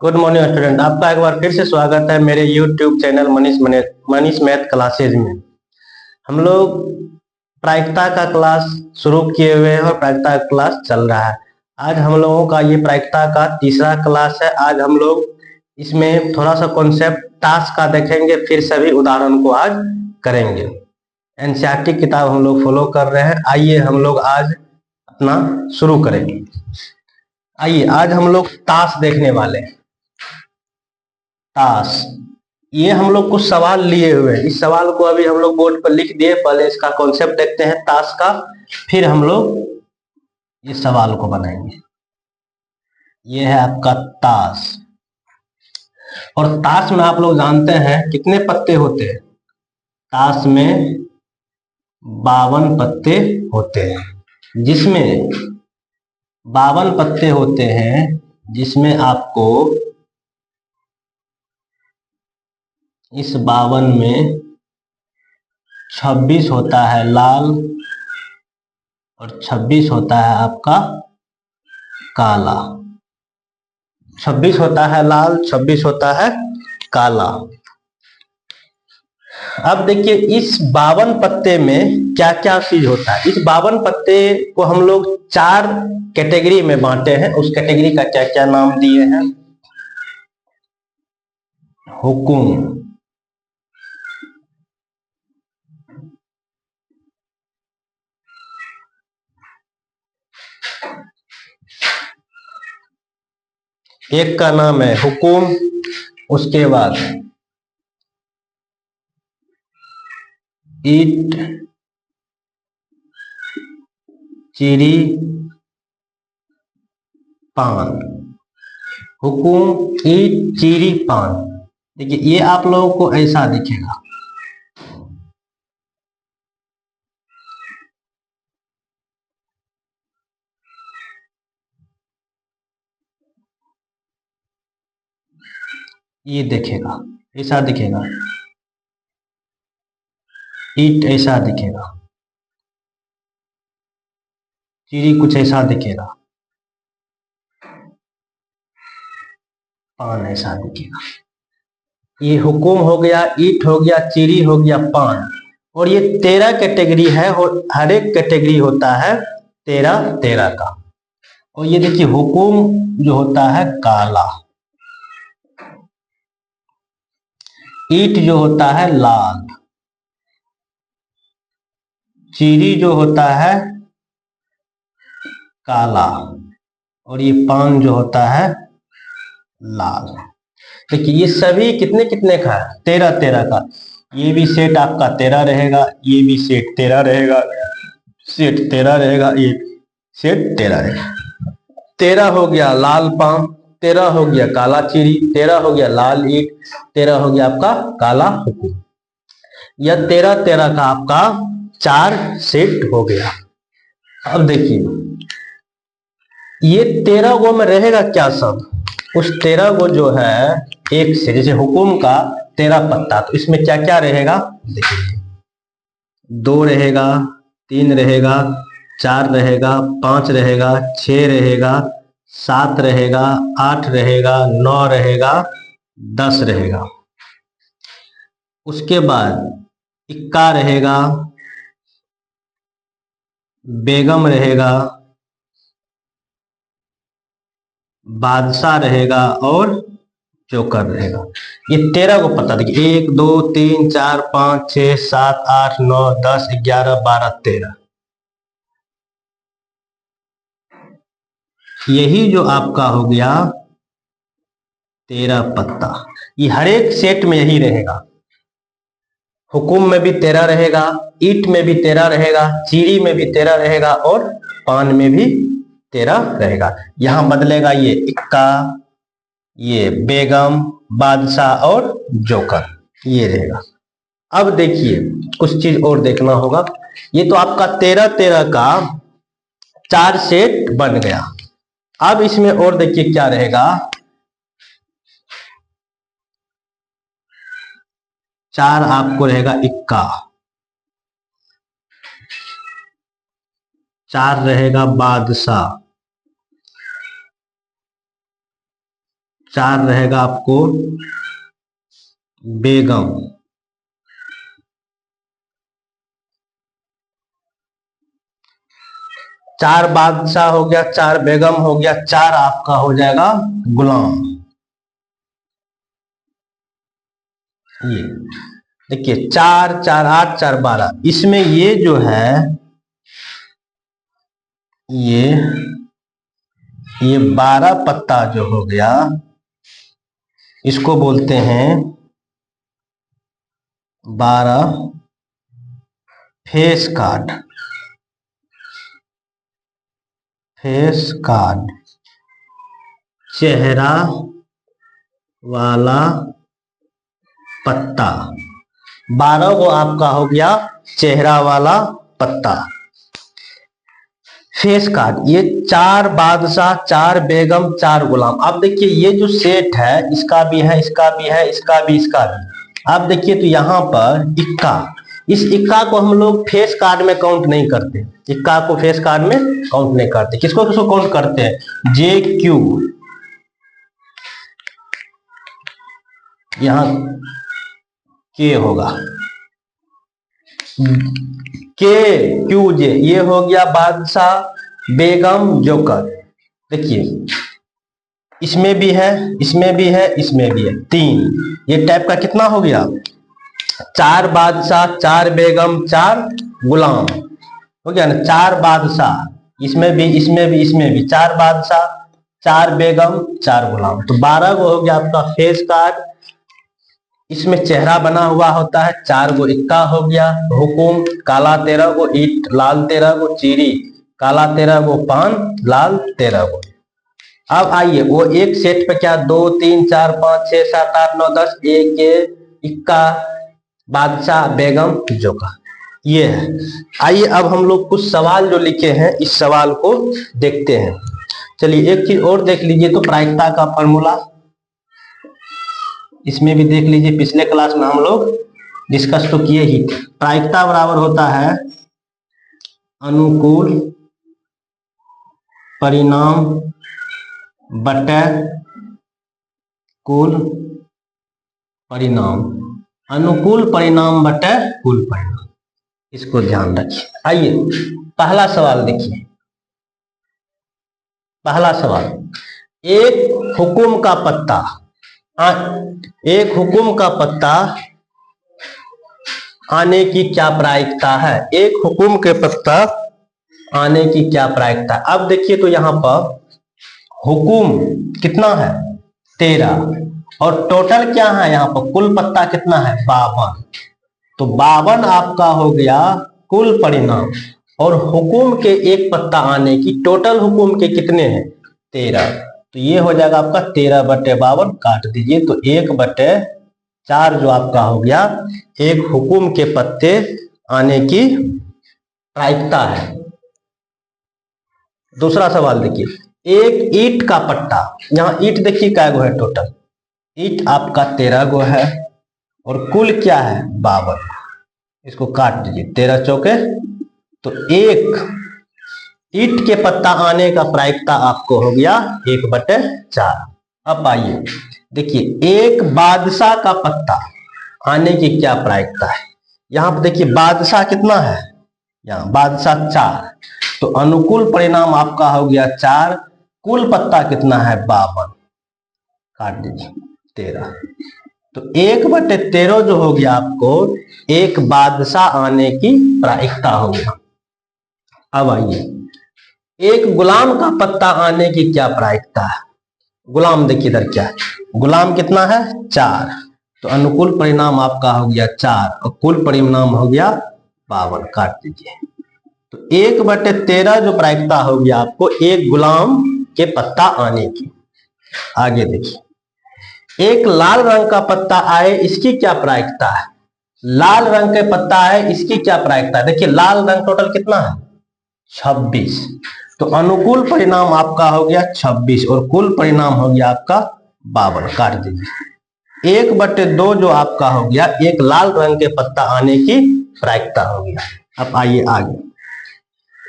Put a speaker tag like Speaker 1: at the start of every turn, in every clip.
Speaker 1: Good morning student. आपका एक बार फिर से स्वागत है मेरे YouTube channel Manish math classes में। हम लोग प्रायिकता का क्लास शुरू किए हुए हैं और प्रायिकता का क्लास चल रहा है। आज हम लोगों का ये प्रायिकता का तीसरा क्लास है। आज हम लोग इसमें थोड़ा सा कॉन्सेप्ट टास्क का देखेंगे, फिर सभी उदाहरण को आज करेंगे। एनसीईआरटी किताब हम लोग फॉलो कर रहे हैं। आइए हम लोग आज अपना शुरू करेंगे। आइए आज हम लोग ताश देखने वाले हैं। ताश, ये हम लोग कुछ सवाल लिए हुए हैं। इस सवाल को अभी हम लोग बोर्ड पर लिख दिए। पहले इसका कॉन्सेप्ट देखते हैं ताश का, फिर हम लोग इस सवाल को बनाएंगे। ये है आपका ताश। और ताश में आप लोग जानते हैं कितने पत्ते होते हैं? ताश में 52 पत्ते होते हैं। जिसमें 52 पत्ते होते हैं, जिसमें आपको इस 52 में 26 होता है लाल और 26 होता है आपका काला। 26 होता है लाल, 26 होता है काला। अब देखिए इस 52 पत्ते में क्या क्या चीज होता है। इस 52 पत्ते को हम लोग 4 कैटेगरी में बांटे हैं। उस कैटेगरी का क्या क्या नाम दिए हैं? हुकुम, एक का नाम है हुकुम, उसके बाद ईट, चीरी, पान। हुकुम, ईट, चीरी, पान। देखिए ये आप लोगों को ऐसा दिखेगा। ये देखेगा, ऐसा दिखेगा। ईट ऐसा दिखेगा, चीरी कुछ ऐसा दिखेगा, पान ऐसा दिखेगा। ये हुकुम हो गया, ईट हो गया, चीरी हो गया, पान। और ये 13 कैटेगरी है और हर एक कैटेगरी होता है 13 13 का। और ये देखिए हुकुम जो होता है काला, ईट जो होता है लाल, चीरी जो होता है काला, और ये पान जो होता है लाल। देखिए ये सभी कितने कितने का है? 13 13 का। ये भी सेट आपका 13 रहेगा, ये भी सेट 13 रहेगा, सेट 13 रहेगा, ये सेट 13 रहेगा। 13 हो गया लाल पान, 13 हो गया काला चीरी, 13 हो गया लाल ईट, 13 हो गया आपका काला हुकुम। यह 13 13 का आपका 4 सेट हो गया। अब देखिए ये 13 गो में रहेगा क्या सब? उस 13 गो जो है एक से, जैसे हुकुम का 13 पत्ता, तो इसमें क्या क्या रहेगा देखिए। 2 रहेगा, 3 रहेगा, 4 रहेगा, 5 रहेगा, 6 रहेगा, 7 रहेगा, 8 रहेगा, 9 रहेगा, 10 रहेगा। उसके बाद इक्का रहेगा, बेगम रहेगा, बादशाह रहेगा और जोकर रहेगा। ये 13 को पता देखिए, 1 2 3 4 5 6 7 8 9 10 11 12 13। यही जो आपका हो गया 13 पत्ता, ये हर एक सेट में यही रहेगा। हुकुम में भी 13 रहेगा, ईट में भी 13 रहेगा, चीरी में भी 13 रहेगा और पान में भी 13 रहेगा। यहां बदलेगा ये इक्का, ये बेगम, बादशाह और जोकर, ये रहेगा। अब देखिए कुछ चीज और देखना होगा। ये तो आपका 13 13 का 4 सेट बन गया। अब इसमें और देखिए क्या रहेगा। 4 आपको रहेगा इक्का, 4 रहेगा बादशाह, 4 रहेगा आपको बेगम। 4 बादशाह हो गया, 4 बेगम हो गया, 4 आपका हो जाएगा गुलाम। ये देखिए 4 4 8 4 12, इसमें ये जो है ये 12 पत्ता जो हो गया इसको बोलते हैं 12 फेस कार्ड। फेस कार्ड चेहरा वाला पत्ता। 12 को आपका हो गया चेहरा वाला पत्ता, फेस कार्ड। ये 4 बादशाह, 4 बेगम, 4 गुलाम। अब देखिए ये जो सेट है इसका भी है, इसका भी है, इसका भी, इसका भी। अब देखिए तो यहाँ पर इक्का, इस इक्का को हम लोग फेस कार्ड में काउंट नहीं करते। इक्का को फेस कार्ड में काउंट नहीं करते। किसको किसको काउंट करते हैं? जे क्यू, यहां के होगा, के क्यू जे, ये हो गया बादशाह, बेगम, जोकर। देखिए इसमें भी है, इसमें भी है, इसमें भी है, 3। ये टाइप का कितना हो गया? 4 बादशाह, 4 बेगम, 4 गुलाम हो गया ना। 4 बादशाह, इसमें भी, इसमें भी, इसमें भी 4 बादशाह, 4 बेगम, 4 गुलाम। तो 12 को हो गया आपका फेस कार्ड। इसमें चेहरा बना हुआ होता है। 4 को इक्का हो गया। हुकुम, काला 13 को ईट, लाल 13 को चीरी, काला 13 को पान, लाल 13 को। अब आइए वो एक सेट पे क्या 2 3 4 5 6 7 8 9 10, एक इक्का, बादशाह, बेगम, जोका, ये है। आइए अब हम लोग कुछ सवाल जो लिखे हैं इस सवाल को देखते हैं। चलिए एक चीज और देख लीजिए तो प्रायिकता का फॉर्मूला इसमें भी देख लीजिए। पिछले क्लास में हम लोग डिस्कस तो किए ही। प्रायिकता बराबर होता है अनुकूल परिणाम बटे कुल परिणाम। अनुकूल परिणाम बटे कुल परिणाम, इसको ध्यान रखिए। आइए पहला सवाल देखिए। पहला सवाल, एक हुकुम का पत्ता, एक हुकुम का पत्ता आने की क्या प्रायिकता है? एक हुकुम के पत्ता आने की क्या प्रायिकता? अब देखिए तो यहां पर हुकुम कितना है? 13, और टोटल क्या है? यहां पर कुल पत्ता कितना है? 52। तो 52 आपका हो गया कुल परिणाम, और हुकुम के एक पत्ता आने की टोटल हुकुम के कितने हैं? 13। तो ये हो जाएगा आपका 13/52, काट दीजिए तो 1/4 जो आपका हो गया एक हुकुम के पत्ते आने की प्रायिकता है। दूसरा सवाल देखिए, एक ईंट का पट्टा, यहां ईंट देखिए क्या गो है टोटल? ईंट आपका 13 गो है, और कुल क्या है? 52। इसको काट दीजिए 13 चौके, तो एक ईंट के पत्ता आने का प्रायिकता आपको हो गया 1/4। अब आइए देखिए एक बादशाह का पत्ता आने की क्या प्रायिकता है? यहां पर देखिए बादशाह कितना है? यहाँ बादशाह 4, तो अनुकूल परिणाम आपका हो गया 4, कुल पत्ता कितना है? 52, काट दीजिए 13। तो 1/13 जो हो गया आपको एक बादशाह आने की प्रायिकता हो गया। अब आइए एक गुलाम का पत्ता आने की क्या प्रायिकता है? गुलाम देखिए इधर क्या है? गुलाम कितना है? 4, तो अनुकूल परिणाम आपका हो गया 4, और कुल परिणाम हो गया 52, काट दीजिए। तो 1/13 जो प्रायिकता हो गया आपको एक गुलाम के पत्ता आने की। आगे देखिए एक लाल रंग का पत्ता आए, इसकी क्या प्रायिकता है? लाल रंग के पत्ता आए, इसकी क्या प्रायिकता है? देखिए लाल रंग टोटल कितना है? 26, तो अनुकूल परिणाम आपका हो गया 26, और कुल परिणाम हो गया आपका 52, काट दीजिए। 1/2 जो आपका हो गया एक लाल रंग के पत्ता आने की प्रायिकता हो गया। अब आइए आगे,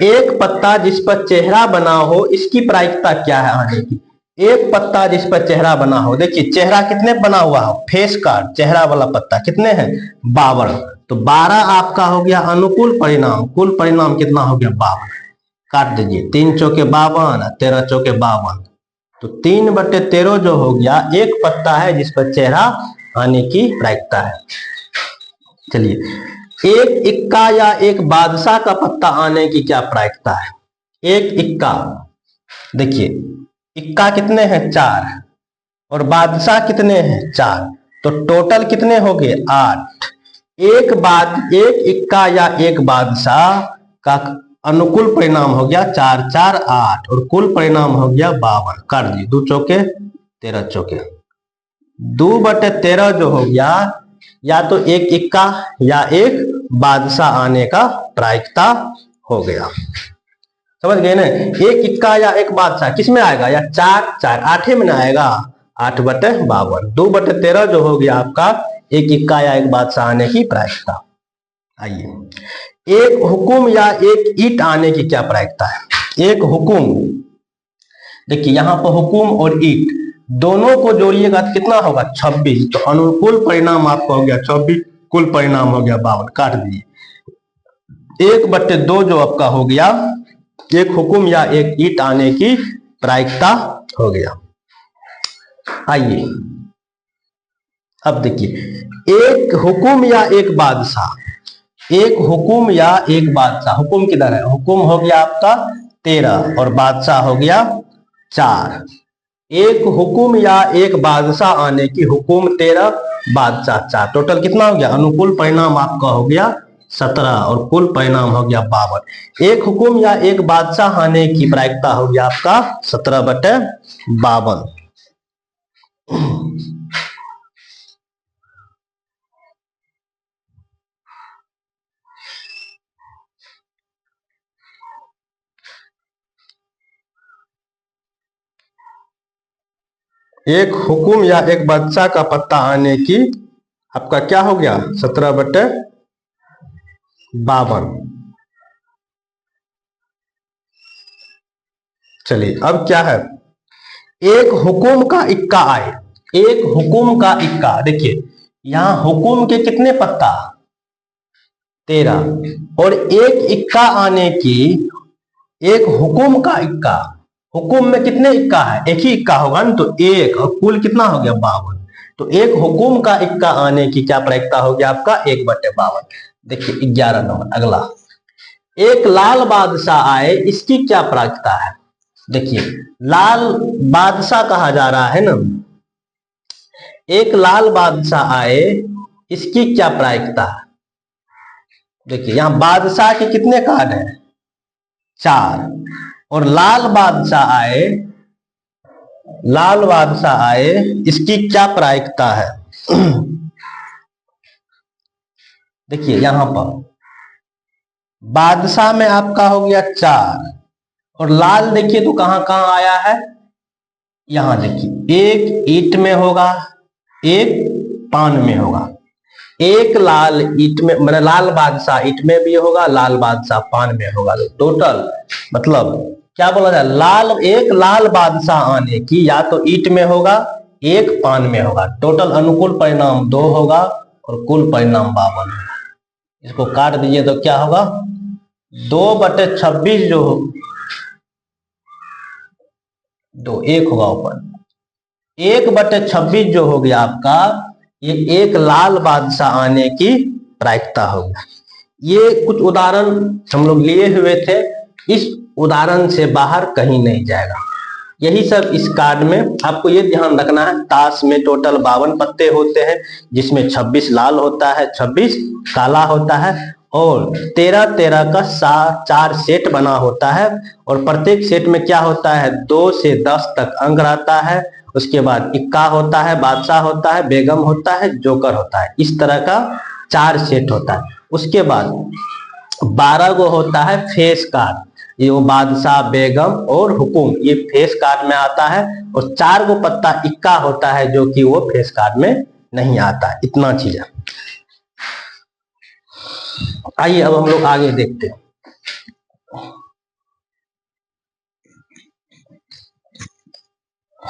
Speaker 1: एक पत्ता जिस पर चेहरा बना हो इसकी प्रायिकता क्या है आने की? एक पत्ता जिस पर चेहरा बना हो, देखिए चेहरा कितने बना हुआ हो, फेस कार्ड चेहरा वाला पत्ता कितने हैं 52, तो 12 आपका हो गया अनुकूल परिणाम, कुल परिणाम कितना हो गया 52, काट दीजिए 3 चौके 52, 13 चौके 52, तो 3/13 जो हो गया एक पत्ता है जिस पर चेहरा आने की प्रायिकता है। चलिए एक इक्का या एक बादशाह का पत्ता आने की क्या प्रायिकता है, एक इक्का, देखिए इक्का कितने हैं 4 और बादशाह कितने हैं 4, तो टोटल कितने हो गए 8, एक इक्का या एक बादशाह का अनुकूल परिणाम हो गया 4 4 8 और कुल परिणाम हो गया 52, कर दिए 2 चौके 13 चौके, 2/13 जो हो गया या तो एक इक्का या एक बादशाह आने का प्रायिकता हो गया। समझ गए ना, एक इक्का या एक बादशाह किस में आएगा, या 4 4 8 में ना आएगा, 8/52, 2/13 जो हो गया आपका एक इक्का या एक बादशाह आने की प्रायिकता। आइए एक हुकुम या एक ईंट आने की क्या प्रायिकता है, एक हुकुम, देखिए यहां पर हुकुम और ईंट दोनों को जोड़िएगा तो कितना होगा 26, तो अनुकूल परिणाम आपका हो गया 26, कुल परिणाम हो गया 52, काट दीजिए 1/2 जो आपका हो गया एक हुकुम या एक ईंट आने की प्रायिकता हो गया। आइए अब देखिए एक हुकुम या एक बादशाह, एक हुकुम या एक बादशाह, हुकुम किधर है, हुकुम हो गया आपका 13 और बादशाह हो गया 4, एक हुकुम या एक बादशाह आने की, हुकुम 13 बादशाह 4, टोटल कितना हो गया, अनुकूल परिणाम आपका हो गया 17 और कुल परिणाम हो गया 52, एक हुकुम या एक बादशाह आने की प्रायिकता हो गया आपका 17/52। एक हुकुम या एक बादशाह का पत्ता आने की आपका क्या हो गया 17/52। चलिए अब क्या है, एक हुकुम का इक्का आए, एक हुकुम का इक्का, देखिए यहां हुकुम के कितने पत्ता 13 और एक इक्का आने की, एक हुकुम का इक्का, हुकुम में कितने इक्का है, एक ही इक्का होगा ना, तो एक और कुल कितना हो गया 52, तो एक हुकुम का इक्का आने की क्या प्रायिकता हो गया आपका 1/52। देखिए 11 नंबर अगला, एक लाल बादशाह आए इसकी क्या प्रायिकता है, देखिए लाल बादशाह कहा जा रहा है ना, एक लाल बादशाह आए इसकी क्या प्रायिकता है, देखिए यहां बादशाह के कितने कार्ड हैं 4 और लाल बादशाह आए, लाल बादशाह आए इसकी क्या प्रायिकता है देखिए यहां पर बादशाह में आपका हो गया 4 और लाल देखिए तो कहां कहां आया है, यहां देखिए एक ईंट में होगा, एक पान में होगा, एक लाल ईंट में मतलब लाल बादशाह ईंट में भी होगा, लाल बादशाह पान में होगा, तो टोटल मतलब क्या बोला जाए, लाल एक लाल बादशाह आने की या तो ईंट में होगा एक पान में होगा, टोटल अनुकूल परिणाम 2 होगा और कुल परिणाम 52 होगा। इसको काट दीजिए तो क्या होगा 2/26 जो हो, 2 1 होगा ऊपर, 1/26 जो हो गया आपका, ये एक लाल बादशाह आने की प्रायिकता होगी। ये कुछ उदाहरण हम लोग लिए हुए थे, इस उदाहरण से बाहर कहीं नहीं जाएगा, यही सब इस कार्ड में आपको ये ध्यान रखना है। ताश में टोटल 52 पत्ते होते हैं जिसमें 26 लाल होता है, 26 काला होता है और 13 का 4 सेट बना होता है और प्रत्येक सेट में क्या होता है 2 से 10 तक अंक रहता है, उसके बाद इक्का होता है, बादशाह होता है, बेगम होता है, जोकर होता है, इस तरह का 4 सेट होता है। उसके बाद 12 गो होता है फेस कार्ड, ये वो बादशाह बेगम और हुकुम ये फेस कार्ड में आता है और 4 गो पत्ता इक्का होता है जो कि वो फेस कार्ड में नहीं आता है। इतना चीज है। आइए अब हम लोग आगे देखते हैं। अब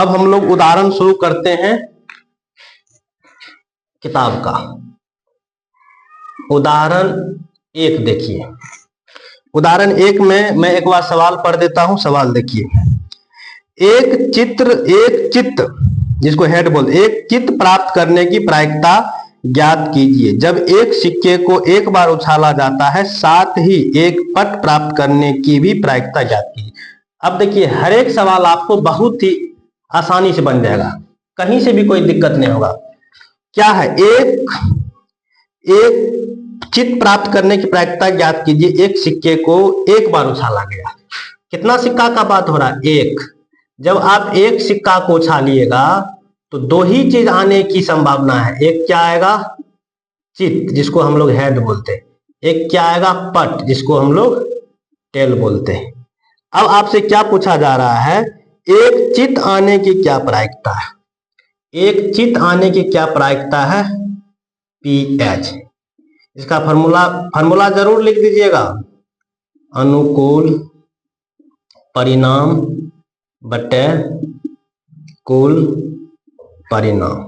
Speaker 1: हम लोग उदाहरण शुरू करते हैं किताब का। उदाहरण 1 देखिए। उदाहरण 1 में मैं एक बार सवाल पढ़ देता हूं। सवाल देखिए, एक चित्र जिसको हेड बोलते, एक चित्र प्राप्त करने की प्रायिकता ज्ञात कीजिए। जब एक सिक्के को एक बार उछाला जाता है, साथ ही एक पट प्राप्त करने की भी प्रायिकता ज्ञात कीजिए। अब देखिए, हर एक सवाल आपको बहुत ही आसानी से बन जाएगा, कहीं से भी कोई दिक्कत नहीं होगा। क्या है? एक चित्र प्राप्त करने की प्रायिकता ज्ञात कीजिए। एक सिक्के को एक बार उछाला गया। कितना सिक्का का बात हो रहा है? एक। जब आप एक सिक्का को उछालिएगा तो दो ही चीज आने की संभावना है। एक क्या आएगा? चित, जिसको हम लोग हेड बोलते हैं। एक क्या आएगा? पट, जिसको हम लोग टेल बोलते हैं। अब आपसे क्या पूछा जा रहा है? एक चित आने की क्या प्रायिकता है? एक चित आने की क्या प्रायिकता है? पीएच। इसका फॉर्मूला जरूर लिख दीजिएगा। अनुकूल परिणाम बटे कुल परिणाम।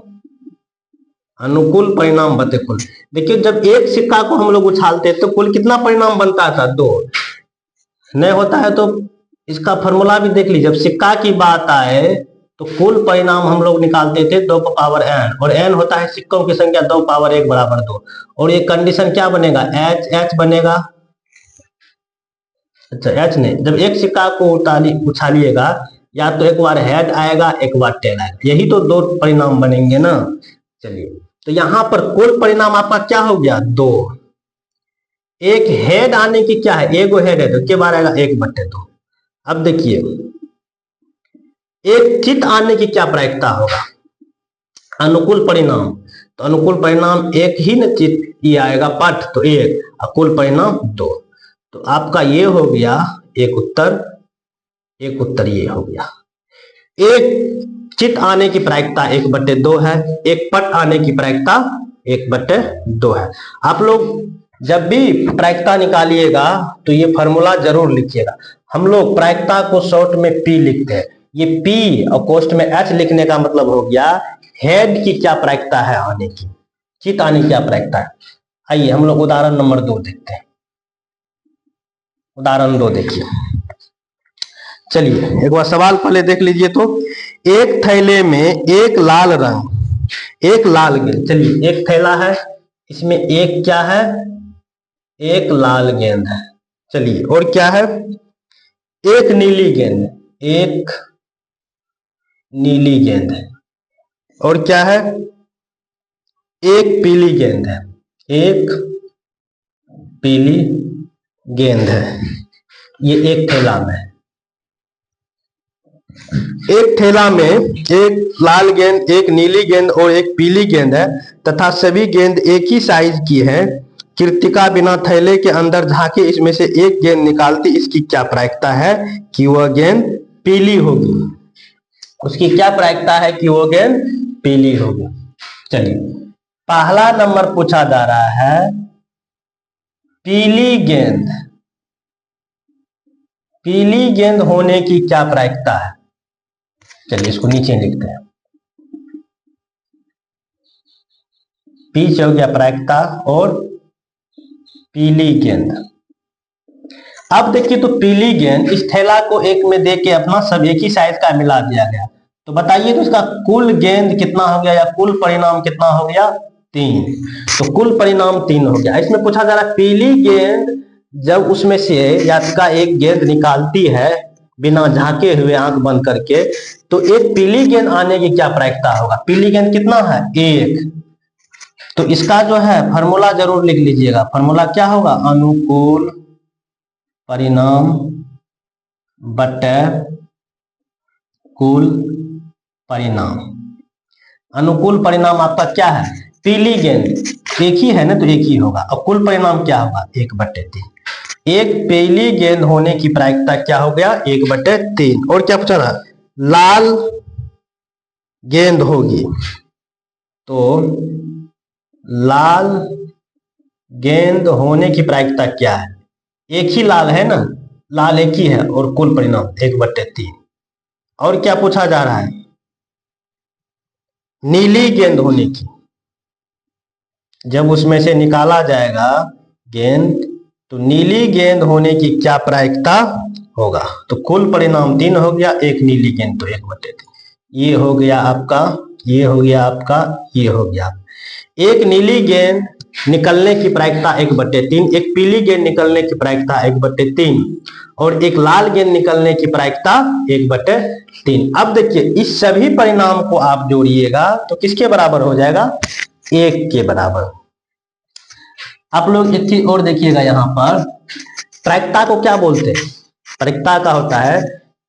Speaker 1: अनुकूल परिणाम बटे कुल। देखिए, जब एक सिक्का को हम लोग उछालते तो कुल कितना परिणाम बनता था? 2। नहीं होता है तो इसका फॉर्मूला भी देख लीजिए। जब सिक्का की बात आए तो कुल परिणाम हम लोग निकालते थे 2 का पावर n, और n होता है सिक्कों की संख्या 2 पावर 1 बराबर 2। और ये कंडीशन क्या बनेगा? h बनेगा। अच्छा, h नहीं, जब एक सिक्का को उछालिएगा या तो एक बार हेड आएगा, एक बार टेल आएगा। यही तो 2 परिणाम बनेंगे ना। चलिए, तो यहां पर कुल परिणाम आपका क्या हो गया? 2। एक हेड आने की क्या है? एगो हेड है तो क्या बार आएगा? 1/2। अब देखिए, एक चित आने की क्या प्रायिकता होगा? अनुकूल परिणाम। तो अनुकूल परिणाम एक ही न चित ये आएगा, पट तो 1, और कुल परिणाम 2। तो आपका ये हो गया एक उत्तर ये हो गया। एक चित आने की प्रायिकता 1/2 है, एक पट आने की प्रायिकता 1/2 है। आप लोग जब भी प्रायिकता निकालिएगा तो ये फॉर्मूला जरूर लिखिएगा। हम लोग प्रायिकता को शॉर्ट में पी लिखते हैं। ये पी और कोष्ठ में एच लिखने का मतलब हो गया हेड की क्या प्रायिकता है आने की, चित आने की क्या प्रायिकता है। आइए हम लोग उदाहरण नंबर 2 देखते हैं। उदाहरण 2 देखिए। चलिए, एक बार सवाल पहले देख लीजिए। तो एक थैले में एक लाल गेंद। चलिए, एक थैला है, इसमें एक क्या है? एक लाल गेंद है। चलिए, और क्या है? एक नीली गेंद। एक नीली गेंद है। और क्या है? एक पीली गेंद है। एक पीली गेंद है। ये एक थैला में है। एक थैला में एक लाल गेंद, एक नीली गेंद और एक पीली गेंद है तथा सभी गेंद एक ही साइज की है। कृतिका बिना थैले के अंदर झांके इसमें से एक गेंद निकालती, इसकी क्या प्रायिकता है कि वह गेंद पीली होगी? उसकी क्या प्रायिकता है कि वह गेंद पीली होगी? चलिए, पहला नंबर पूछा जा रहा है पीली गेंद होने की क्या प्रायिकता है? चलिए, इसको नीचे लिखते हैं। पीछे हो गया प्रायिकता और पीली गेंद। अब देखिए, तो पीली गेंद इस थैला को एक में दे के अपना सब एक ही साइज का मिला दिया गया। तो बताइए, तो इसका कुल गेंद कितना हो गया या कुल परिणाम कितना हो गया? 3। तो कुल परिणाम 3 हो गया। इसमें पूछा जा रहा है पीली गेंद जब उसमें से या का एक गेंद निकालती है बिना झांके हुए, आंख बंद करके, तो एक पीली गेंद आने की क्या प्रायिकता होगा? पीली गेंद कितना है? 1। तो इसका जो है फॉर्मूला जरूर लिख लीजिएगा। फॉर्मूला क्या होगा? अनुकूल परिणाम बटे कुल परिणाम। अनुकूल परिणाम आपका क्या है? पीली गेंद। एक ही है ना, तो एक ही होगा। अब कुल परिणाम क्या होगा, 1/3। एक पीली गेंद होने की प्रायिकता क्या हो गया, 1/3। और क्या पूछा था, लाल गेंद होगी तो लाल गेंद होने की प्रायिकता क्या है, एक ही लाल है ना, लाल एक ही है, और कुल परिणाम 1/3। और क्या पूछा जा रहा है, नीली गेंद होने की, जब उसमें से निकाला जाएगा गेंद तो नीली गेंद होने की क्या प्रायिकता होगा। तो कुल परिणाम 3 हो गया, एक नीली गेंद तो 1/3। ये हो गया आपका, ये हो गया आपका, ये हो गया। एक नीली गेंद निकलने की प्रायिकता 1/3, एक पीली गेंद निकलने की प्रायिकता 1/3, और एक लाल गेंद निकलने की प्रायिकता 1/3। अब देखिए इस सभी परिणाम को आप जोड़िएगा तो किसके बराबर हो जाएगा, 1 के बराबर। आप लोग एक चीज और देखिएगा, यहाँ पर प्रायिकता को क्या बोलते हैं, प्रायिकता का होता है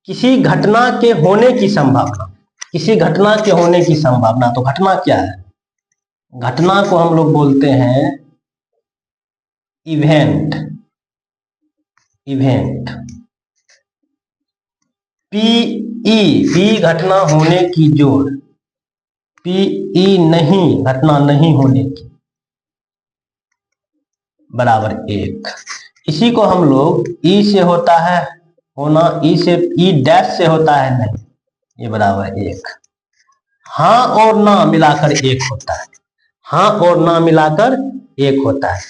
Speaker 1: किसी घटना के होने की संभावना, किसी घटना के होने की संभावना। तो घटना क्या है, घटना को हम लोग बोलते हैं इवेंट, इवेंट। पी घटना होने की जोड़, पी नहीं घटना नहीं होने की, बराबर 1। इसी को हम लोग ई से होता है होना, ई से, ई डैश से होता है नहीं, ये बराबर 1। हाँ और ना मिलाकर 1 होता है, हाँ और ना मिलाकर 1 होता है।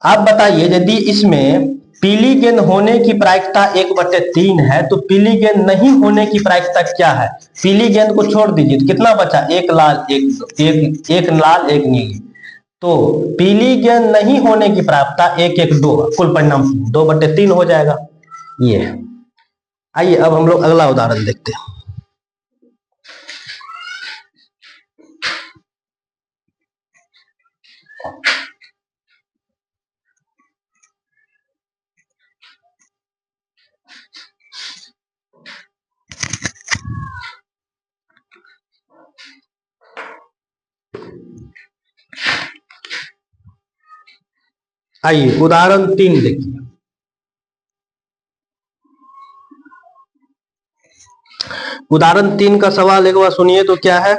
Speaker 1: आप बताइए यदि इसमें पीली गेंद होने की प्रायिकता 1/3 है तो पीली गेंद नहीं होने की प्रायिकता क्या है, पीली गेंद को छोड़ दीजिए तो कितना बचा, एक लाल एक लाल एक नीली। तो पीली गेंद नहीं होने की प्रायिकता 1 1 2, कुल परिणाम 2/3 हो जाएगा। ये आइए अब हम लोग अगला उदाहरण देखते हैं। आइए उदाहरण 3 देखिए। उदाहरण 3 का सवाल एक बार सुनिए तो क्या है,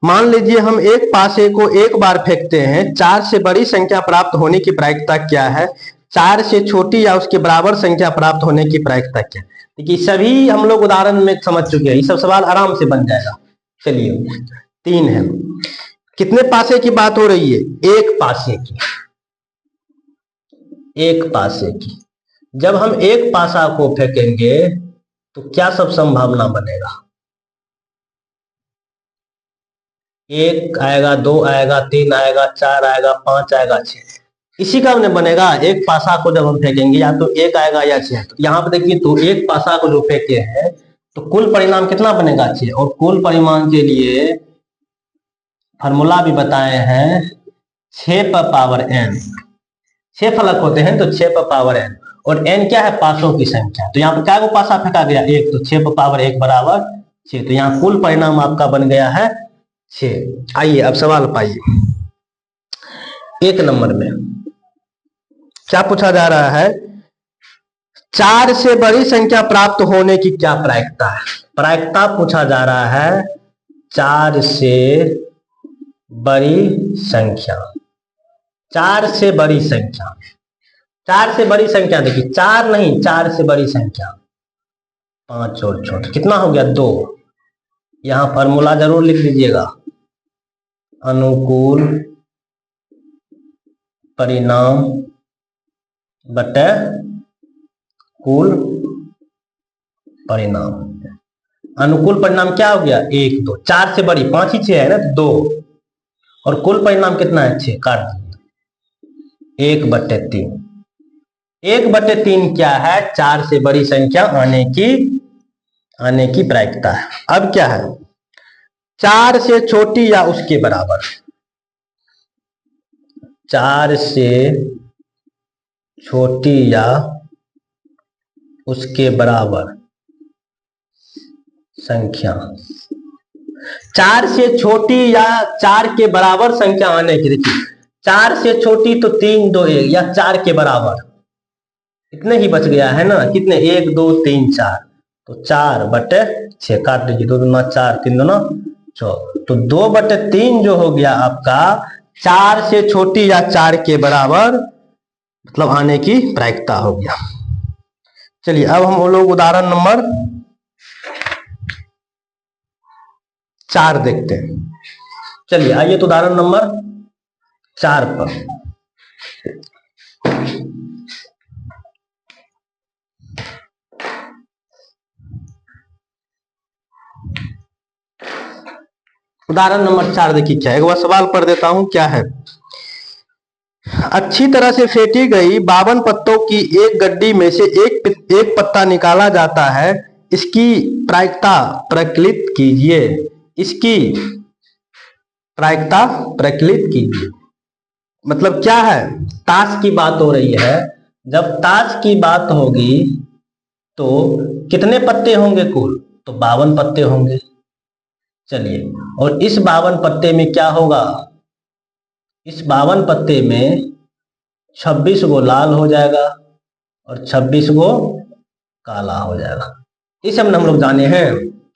Speaker 1: मान लीजिए हम एक पासे को एक बार फेंकते हैं, 4 से बड़ी संख्या प्राप्त होने की प्रायिकता क्या है, 4 से छोटी या उसके बराबर संख्या प्राप्त होने की प्रायिकता क्या है। देखिए सभी हम लोग उदाहरण में समझ चुके हैं, ये सब सवाल आराम से बन जाएगा। चलिए 3 है, कितने पासे की बात हो रही है, एक पासे की, एक पासे की। जब हम एक पासा को फेंकेंगे तो क्या सब संभावना बनेगा, 1 आएगा, 2 आएगा, 3 आएगा, 4 आएगा, 5 आएगा, 6। इसी का हमने बनेगा। एक पासा को जब हम फेंकेंगे या तो 1 आएगा या 6। तो यहाँ पे देखिए तो एक पासा को जो फेंके हैं तो कुल परिणाम कितना बनेगा, 6। और कुल परिणाम के लिए फॉर्मूला भी बताए हैं, 6 पर पावर n, 6 फलक होते हैं तो 6 पर पावर n, और n क्या है, पासों की संख्या। तो यहाँ पे क्या को पासा फेंका गया, 1, तो 6 पर पावर 1 बराबर 6। तो यहाँ कुल परिणाम आपका बन गया है 6। आइए अब सवाल पाइए। 1 नंबर में क्या पूछा जा रहा है, 4 से बड़ी संख्या प्राप्त होने की क्या प्रायिकता है। प्रायिकता पूछा जा रहा है 4 से बड़ी संख्या, 4 से बड़ी संख्या, 4 से बड़ी संख्या। देखिए 4 नहीं, 4 से बड़ी संख्या, 5 और छोटा, कितना हो गया, 2। यहां फॉर्मूला जरूर लिख लीजिएगा, अनुकूल परिणाम बटे कुल परिणाम। अनुकूल परिणाम क्या हो गया, 1 2, 4 से बड़ी, 5 ही 6 है ना, 2, और कुल परिणाम कितना है, 6, काट दीजिए, 1/3। 1/3 क्या है, 4 से बड़ी संख्या आने की प्रायिकता है। अब क्या है, 4 से छोटी या उसके बराबर, 4 से छोटी या उसके बराबर संख्या। 4 से छोटी या 4 के बराबर संख्या आने की, देखिए 4 से छोटी तो 3 2 1 या 4 के बराबर, इतने ही बच गया है ना, कितने 1 2 3 4, तो 4/6 काट लीजिए, 2 दूना 4 3 दूना 6, तो 2/3 जो हो गया आपका 4 से छोटी या 4 के बराबर मतलब आने की प्रायिकता हो गया। चलिए अब हम लोग उदाहरण नंबर 4 देखते हैं। चलिए आइए तो उदाहरण नंबर 4 पर। उदाहरण नंबर 4 देखिए क्या है, एक बार सवाल पढ़ देता हूं क्या है। अच्छी तरह से फेंटी गई 52 पत्तों की एक गड्डी में से एक पत्ता निकाला जाता है, इसकी प्रायिकता प्रकलित कीजिए। इसकी प्रायिकता प्रकलित कीजिए मतलब क्या है, ताश की बात हो रही है। जब ताश की बात होगी तो कितने पत्ते होंगे कुल, तो 52 पत्ते होंगे। चलिए और इस 52 पत्ते में क्या होगा, इस 52 पत्ते में 26 गो लाल हो जाएगा और 26 गो काला हो जाएगा, इसे हम लोग जाने हैं।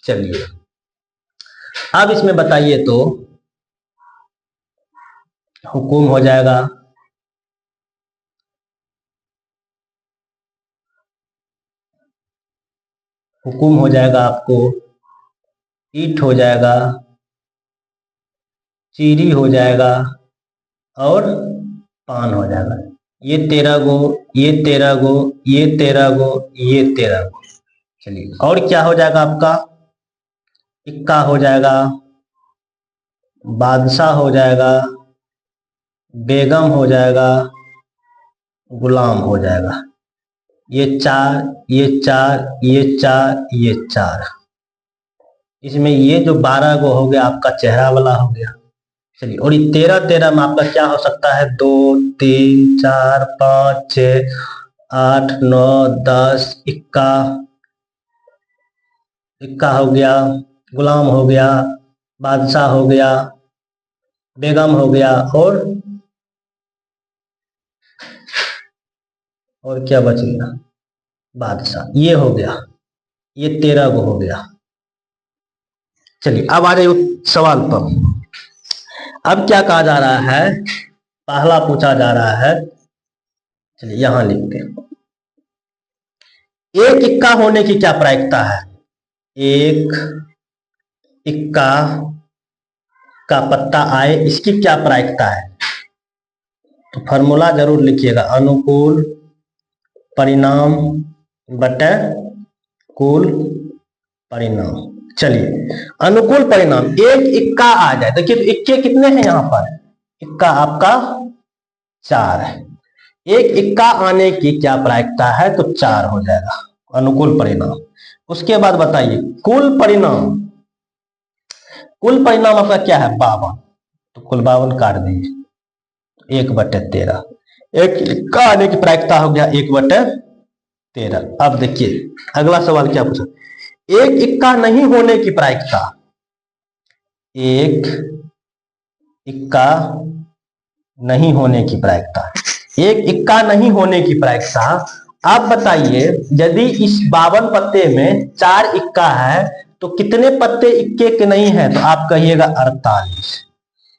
Speaker 1: चलिए अब इसमें बताइए तो हुकुम हो जाएगा, हुकुम हो जाएगा आपको, ईट हो जाएगा, चीरी हो जाएगा और पान हो जाएगा। ये 13 गो, ये 13 गो, ये 13 गो, ये 13 गो। चलिए और क्या हो जाएगा आपका, इक्का हो जाएगा, बादशाह हो जाएगा, बेगम हो जाएगा, गुलाम हो जाएगा। ये 4, ये 4, ये 4, ये 4, इसमें ये जो 12 गो हो गया आपका चेहरा वाला हो गया। चलिए और ये 13 13 में आपका क्या हो सकता है, 2 3 4 5 6 8 9 10, इक्का, इक्का हो गया, गुलाम हो गया, बादशाह हो गया, बेगम हो गया और क्या बच गया, बादशाह, ये हो गया, ये 13 गो हो गया। चलिए अब आ जाइए सवाल पर। अब क्या कहा जा रहा है, पहला पूछा जा रहा है, चलिए यहां लिखते हैं, एक इक्का होने की क्या प्रायिकता है। एक इक्का का पत्ता आए इसकी क्या प्रायिकता है, तो फॉर्मूला जरूर लिखिएगा, अनुकूल परिणाम बटे कुल परिणाम। चलिए अनुकूल परिणाम, एक इक्का आ जाए, देखिए तो इक्के कितने हैं यहां पर, इक्का आपका 4 है, एक इक्का आने की क्या प्रायिकता है, तो 4 हो जाएगा अनुकूल परिणाम। उसके बाद बताइए कुल परिणाम, कुल परिणाम आपका क्या है 52, तो कुल 52 काट दीजिए, 1/13, एक इक्का आने की प्रायिकता हो गया 1/13। अब देखिए अगला सवाल क्या पूछा, एक इक्का नहीं होने की प्रायिकता, एक इक्का नहीं होने की प्रायिकता, एक इक्का नहीं होने की प्रायिकता। आप बताइए यदि इस 52 पत्ते में 4 इक्का है तो कितने पत्ते इक्के के नहीं है, तो आप कहिएगा 48,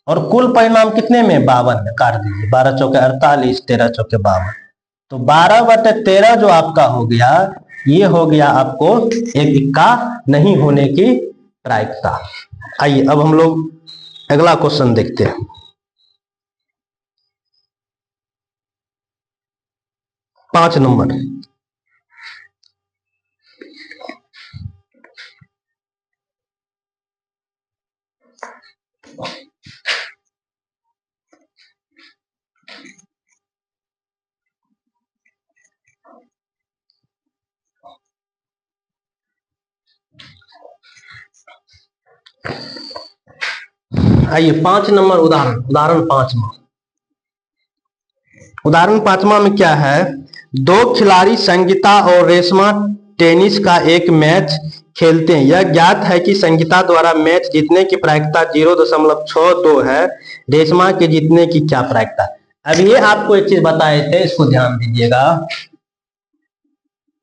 Speaker 1: और कुल परिणाम कितने में 52 में, काट दीजिए, 12 चौके 48, 13 चौके 52, तो 12/13 जो आपका हो गया, ये हो गया आपको एक इक्का नहीं होने की प्रायिकता। आइए अब हम लोग अगला क्वेश्चन देखते हैं। 5 नंबर, आइए 5 नंबर उदाहरण, उदाहरण 5वां, उदाहरण 5वां में क्या है, दो खिलाड़ी संगीता और रेशमा टेनिस का एक मैच खेलते हैं। यह ज्ञात है कि संगीता द्वारा मैच जीतने की प्रायिकता 0.62 है। रेशमा के जीतने की क्या प्रायिकता? अब ये आपको एक चीज बताए थे, इसको ध्यान दीजिएगा।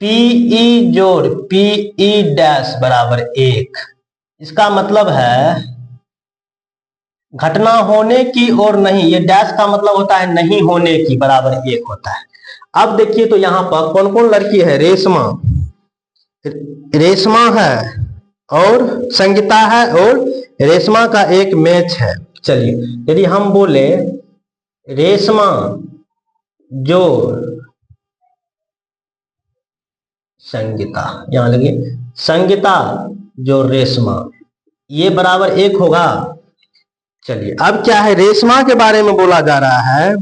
Speaker 1: पीई जोड़ पीई डैश बराबर 1, इसका मतलब है घटना होने की और नहीं, ये डैश का मतलब होता है नहीं होने की, बराबर 1 होता है। अब देखिए तो यहां पर कौन कौन लड़की है? रेशमा, रेशमा है और संगीता है और रेशमा का एक मैच है। चलिए यदि हम बोले रेशमा जो संगीता, यहां लगे संगीता जो रेशमा, ये बराबर 1 होगा। चलिए अब क्या है, रेशमा के बारे में बोला जा रहा है।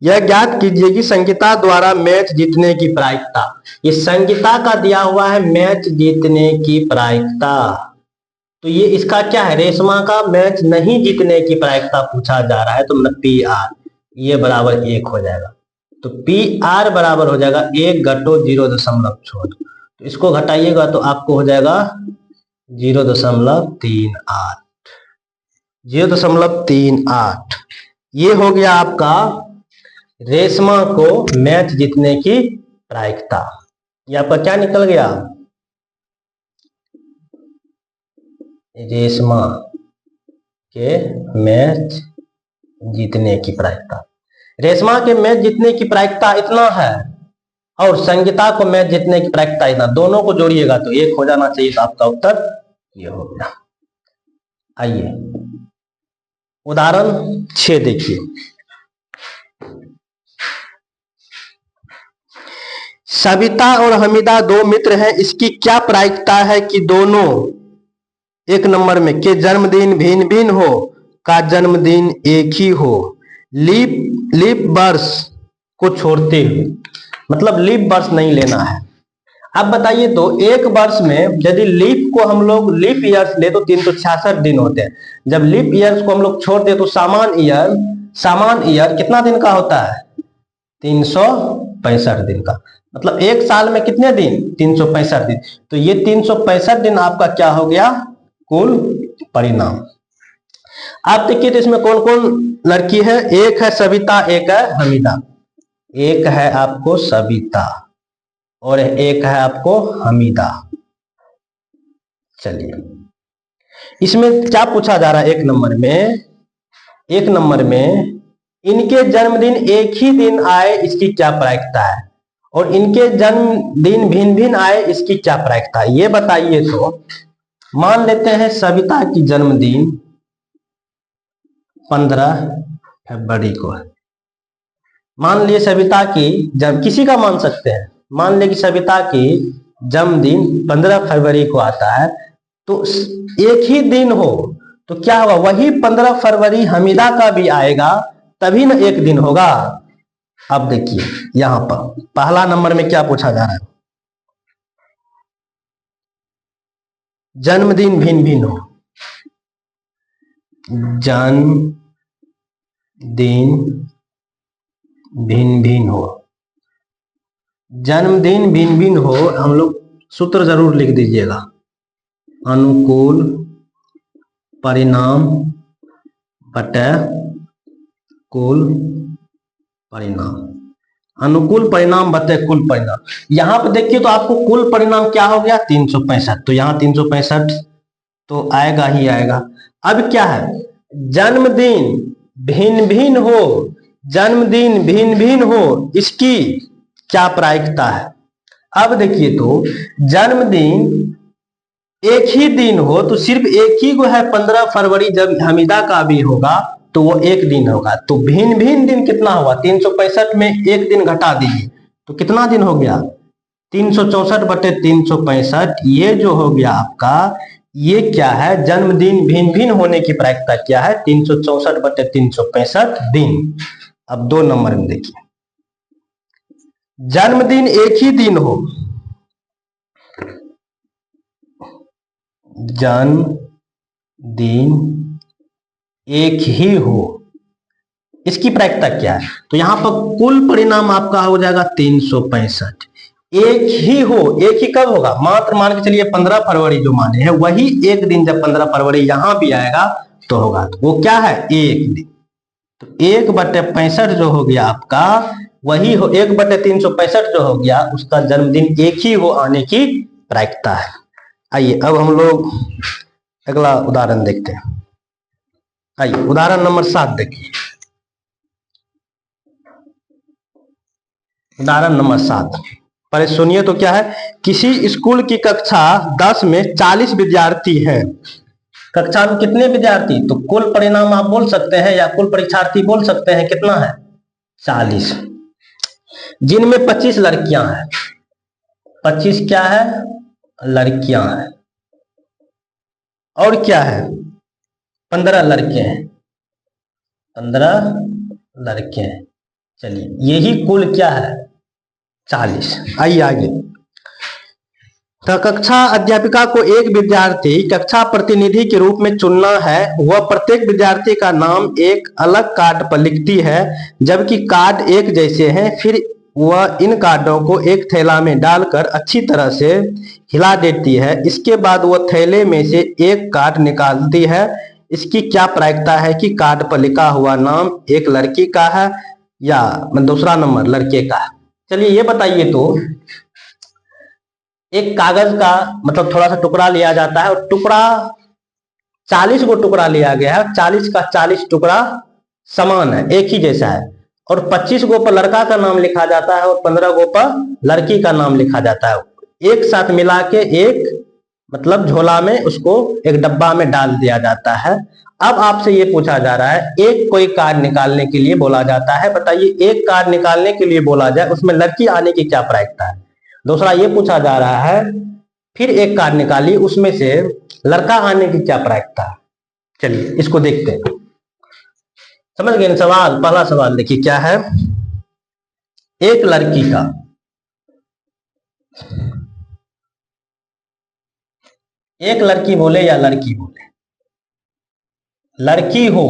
Speaker 1: यह ज्ञात कीजिए कि संगीता द्वारा मैच जीतने की प्रायिकता, ये संगीता का दिया हुआ है मैच जीतने की प्रायिकता, तो ये इसका क्या है? रेशमा का मैच नहीं जीतने की प्रायिकता पूछा जा रहा है, तो मतलब पी आर, ये बराबर 1 हो जाएगा। तो पी आर बराबर हो जाएगा 1 घटो 0.6, तो इसको घटाइएगा तो आपको हो जाएगा 0.38, 0.38। ये हो गया आपका रेशमा को मैच जीतने की प्रायिकता। ये आपका क्या निकल गया? रेशमा के मैच जीतने की प्रायिकता, रेशमा के मैच जीतने की प्रायिकता इतना है और संगीता को मैच जीतने की प्रायिकता इतना, दोनों को जोड़िएगा तो 1 हो जाना चाहिए, तो आपका उत्तर ये हो गया। आइए उदाहरण 6 देखिए। सविता और हमीदा दो मित्र हैं, इसकी क्या प्रायिकता है कि दोनों, एक नंबर में, के जन्मदिन भिन्न भिन्न हो, का जन्मदिन एक ही हो, लीप वर्ष को छोड़ते हुए, मतलब लीप वर्ष नहीं लेना है। अब बताइए तो एक वर्ष में यदि लीप को हम लोग लीप ईयर्स ले तो 366 दिन होते हैं, जब लीप ईयर्स को हम लोग छोड़ दे तो सामान्य ईयर कितना दिन का होता है? 365 दिन का, मतलब एक साल में कितने दिन? 365 दिन। तो ये 365 दिन आपका क्या हो गया? कुल परिणाम। आप देखिए तो इसमें कौन कौन लड़की है? एक है सविता, एक है हमीदा, एक है आपको सविता और एक है आपको हमीदा। चलिए इसमें क्या पूछा जा रहा है? एक नंबर में इनके जन्मदिन एक ही दिन आए, इसकी क्या प्रायिकता है, और इनके जन्मदिन भिन्न भिन्न आए, इसकी क्या प्रायिकता है, ये बताइए। तो मान लेते हैं सविता की जन्मदिन 15 फरवरी को है, मान लिए सविता की किसी का मान सकते हैं, मान ले कि सविता की जन्मदिन 15 फरवरी को आता है, तो एक ही दिन हो तो क्या होगा? वही 15 फरवरी हमीदा का भी आएगा, तभी ना एक दिन होगा। अब देखिए यहां पर पहला नंबर में क्या पूछा जा रहा है? जन्मदिन भिन्न भिन्न हो, जन्मदिन भिन्न भिन्न हो, जन्मदिन भिन्न भिन्न हो, हम लोग सूत्र जरूर लिख दीजिएगा। अनुकूल परिणाम बटे कुल परिणाम, अनुकूल परिणाम बटे कुल परिणाम। यहां पर देखिए तो आपको कुल परिणाम क्या हो गया? 365, तो यहां 365 तो आएगा ही आएगा। अब क्या है? जन्मदिन भिन्न भिन्न हो, जन्मदिन भिन्न भिन्न हो, इसकी क्या प्रायिकता है? अब देखिए तो जन्मदिन एक ही दिन हो तो सिर्फ एक ही को है 15 फरवरी, जब हमीदा का भी होगा तो वो एक दिन होगा, तो भिन्न भिन्न दिन कितना होगा? 365 में एक दिन घटा दीजिए तो कितना दिन हो गया? 364 बटे 365, ये जो हो गया आपका, ये क्या है? जन्मदिन भिन्न भिन्न होने की प्रायिकता क्या है? 364 बटे 365 दिन। अब 2 नंबर में देखिए, जन्मदिन एक ही दिन हो, जन्मदिन एक ही हो, इसकी प्रायिकता क्या है? तो यहां पर कुल परिणाम आपका हो जाएगा 365, एक ही हो, एक ही कब होगा, मात्र मान के चलिए 15 फरवरी जो माने हैं वही एक दिन जब 15 फरवरी यहां भी आएगा तो होगा, तो वो क्या है, एक दिन। तो 1/65 जो हो गया आपका वही हो, 1/365 जो हो गया उसका जन्मदिन एक ही हो आने की प्रायिकता है। आइए अब हम लोग अगला उदाहरण देखते हैं। आइए उदाहरण नंबर 7 देखिए। उदाहरण नंबर 7 पहले सुनिए तो क्या है, किसी स्कूल की कक्षा 10 में 40 विद्यार्थी हैं। कक्षा में कितने विद्यार्थी, तो कुल परिणाम आप बोल सकते हैं या कुल परीक्षार्थी बोल सकते हैं, कितना है 40, जिनमें 25 लड़कियां हैं। 25 क्या है, लड़कियां हैं, और क्या है 15 लड़के हैं, 15 लड़के हैं। चलिए यही कुल क्या है 40। आइए आगे, तो कक्षा अध्यापिका को एक विद्यार्थी कक्षा प्रतिनिधि के रूप में चुनना है। वह प्रत्येक विद्यार्थी का नाम एक अलग कार्ड पर लिखती है, जबकि कार्ड एक जैसे हैं। फिर वह इन कार्डों को एक थैला में डालकर अच्छी तरह से हिला देती है। इसके बाद वह थैले में से एक कार्ड निकालती है। इसकी क्या प्रायिकता है कि कार्ड पर लिखा हुआ नाम एक लड़की का है या दूसरा नंबर लड़के का है। चलिए ये बताइए, तो एक कागज का मतलब थोड़ा सा टुकड़ा लिया जाता है और टुकड़ा 40 गो टुकड़ा लिया गया है, 40 का 40 टुकड़ा समान है, एक ही जैसा है, और 25 गो पर लड़का का नाम लिखा जाता है और 15 गो पर लड़की का नाम लिखा जाता है। एक साथ मिला के एक मतलब झोला में उसको एक डब्बा में डाल दिया जाता है। अब आपसे ये पूछा जा रहा है एक कोई कार्ड निकालने के लिए बोला जाता है। बताइए एक कार्ड निकालने के लिए बोला जाए उसमें लड़की आने की क्या प्रायिकता है। दूसरा ये पूछा जा रहा है फिर एक कार्ड निकालिए उसमें से लड़का आने की क्या प्रायिकता है। चलिए इसको देखते हैं, समझ गए सवाल। पहला सवाल देखिए क्या है, एक लड़की का एक लड़की बोले या लड़की बोले, लड़की हो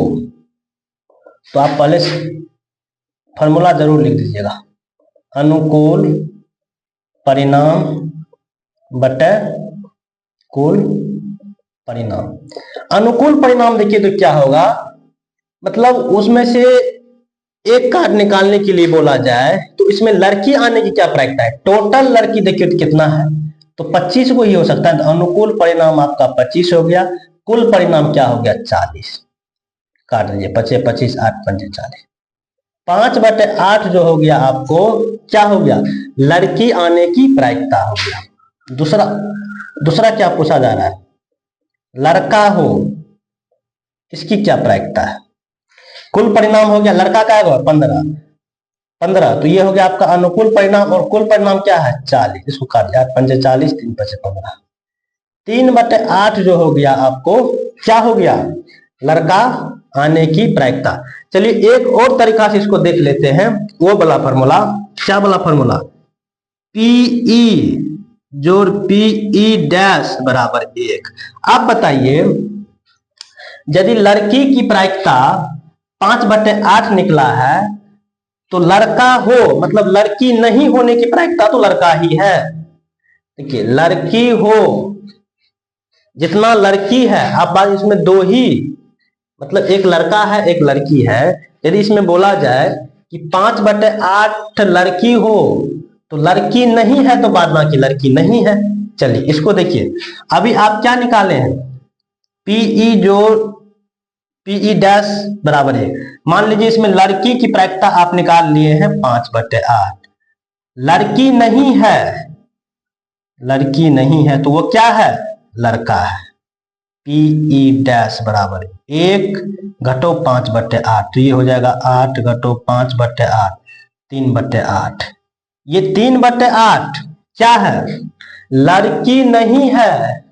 Speaker 1: तो आप पहले फॉर्मूला जरूर लिख दीजिएगा, अनुकूल परिणाम बटे कुल परिणाम। अनुकूल परिणाम देखिए तो क्या होगा, मतलब उसमें से एक कार्ड निकालने के लिए बोला जाए तो इसमें लड़की आने की क्या प्रायिकता है। टोटल लड़की देखिए तो कितना है, तो 25 को ही हो सकता है, तो अनुकूल परिणाम आपका 25 हो गया, कुल परिणाम क्या हो गया 40। काट दीजिए, 25 25 8 पंजे 40, 5/8 जो हो गया आपको क्या हो गया, लड़की आने की प्रायिकता हो गया। दूसरा दूसरा क्या पूछा जा रहा है, लड़का हो इसकी क्या प्रायिकता है। कुल परिणाम हो गया, लड़का का है 15 15, तो ये हो गया आपका अनुकूल परिणाम, और कुल परिणाम क्या है 40। इसको काट दिया, 8 पंजे 40 3 पंजे 15, 3/8 जो हो गया आपको क्या हो गया, लड़का आने की प्रायिकता। चलिए एक और तरीका से इसको देख लेते हैं, वो वाला फॉर्मूला, क्या वाला फॉर्मूला, पीई जोड़ पीई डैश बराबर 1। आप बताइए यदि लड़की की प्रायिकता 5/8 निकला है तो लड़का हो मतलब लड़की नहीं होने की प्रायिकता तो लड़का ही है। देखिए लड़की हो जितना लड़की है, आप बात इसमें दो ही मतलब एक लड़का है एक लड़की है। यदि इसमें बोला जाए कि 5/8 लड़की हो तो लड़की नहीं है तो बाद बाकी लड़की नहीं है। चलिए इसको देखिए, अभी आप क्या निकाले हैं, पीई जोड़ पीई डैश बराबर है। मान लीजिए इसमें लड़की की प्रायिकता आप निकाल लिए हैं 5/8, लड़की नहीं है, लड़की नहीं है तो वो क्या है, लड़का है। पीई डैश बराबर 1 घटो 5/8, तो ये हो जाएगा 8 घटो 5/8 3/8। ये 3/8 क्या है, लड़की नहीं है,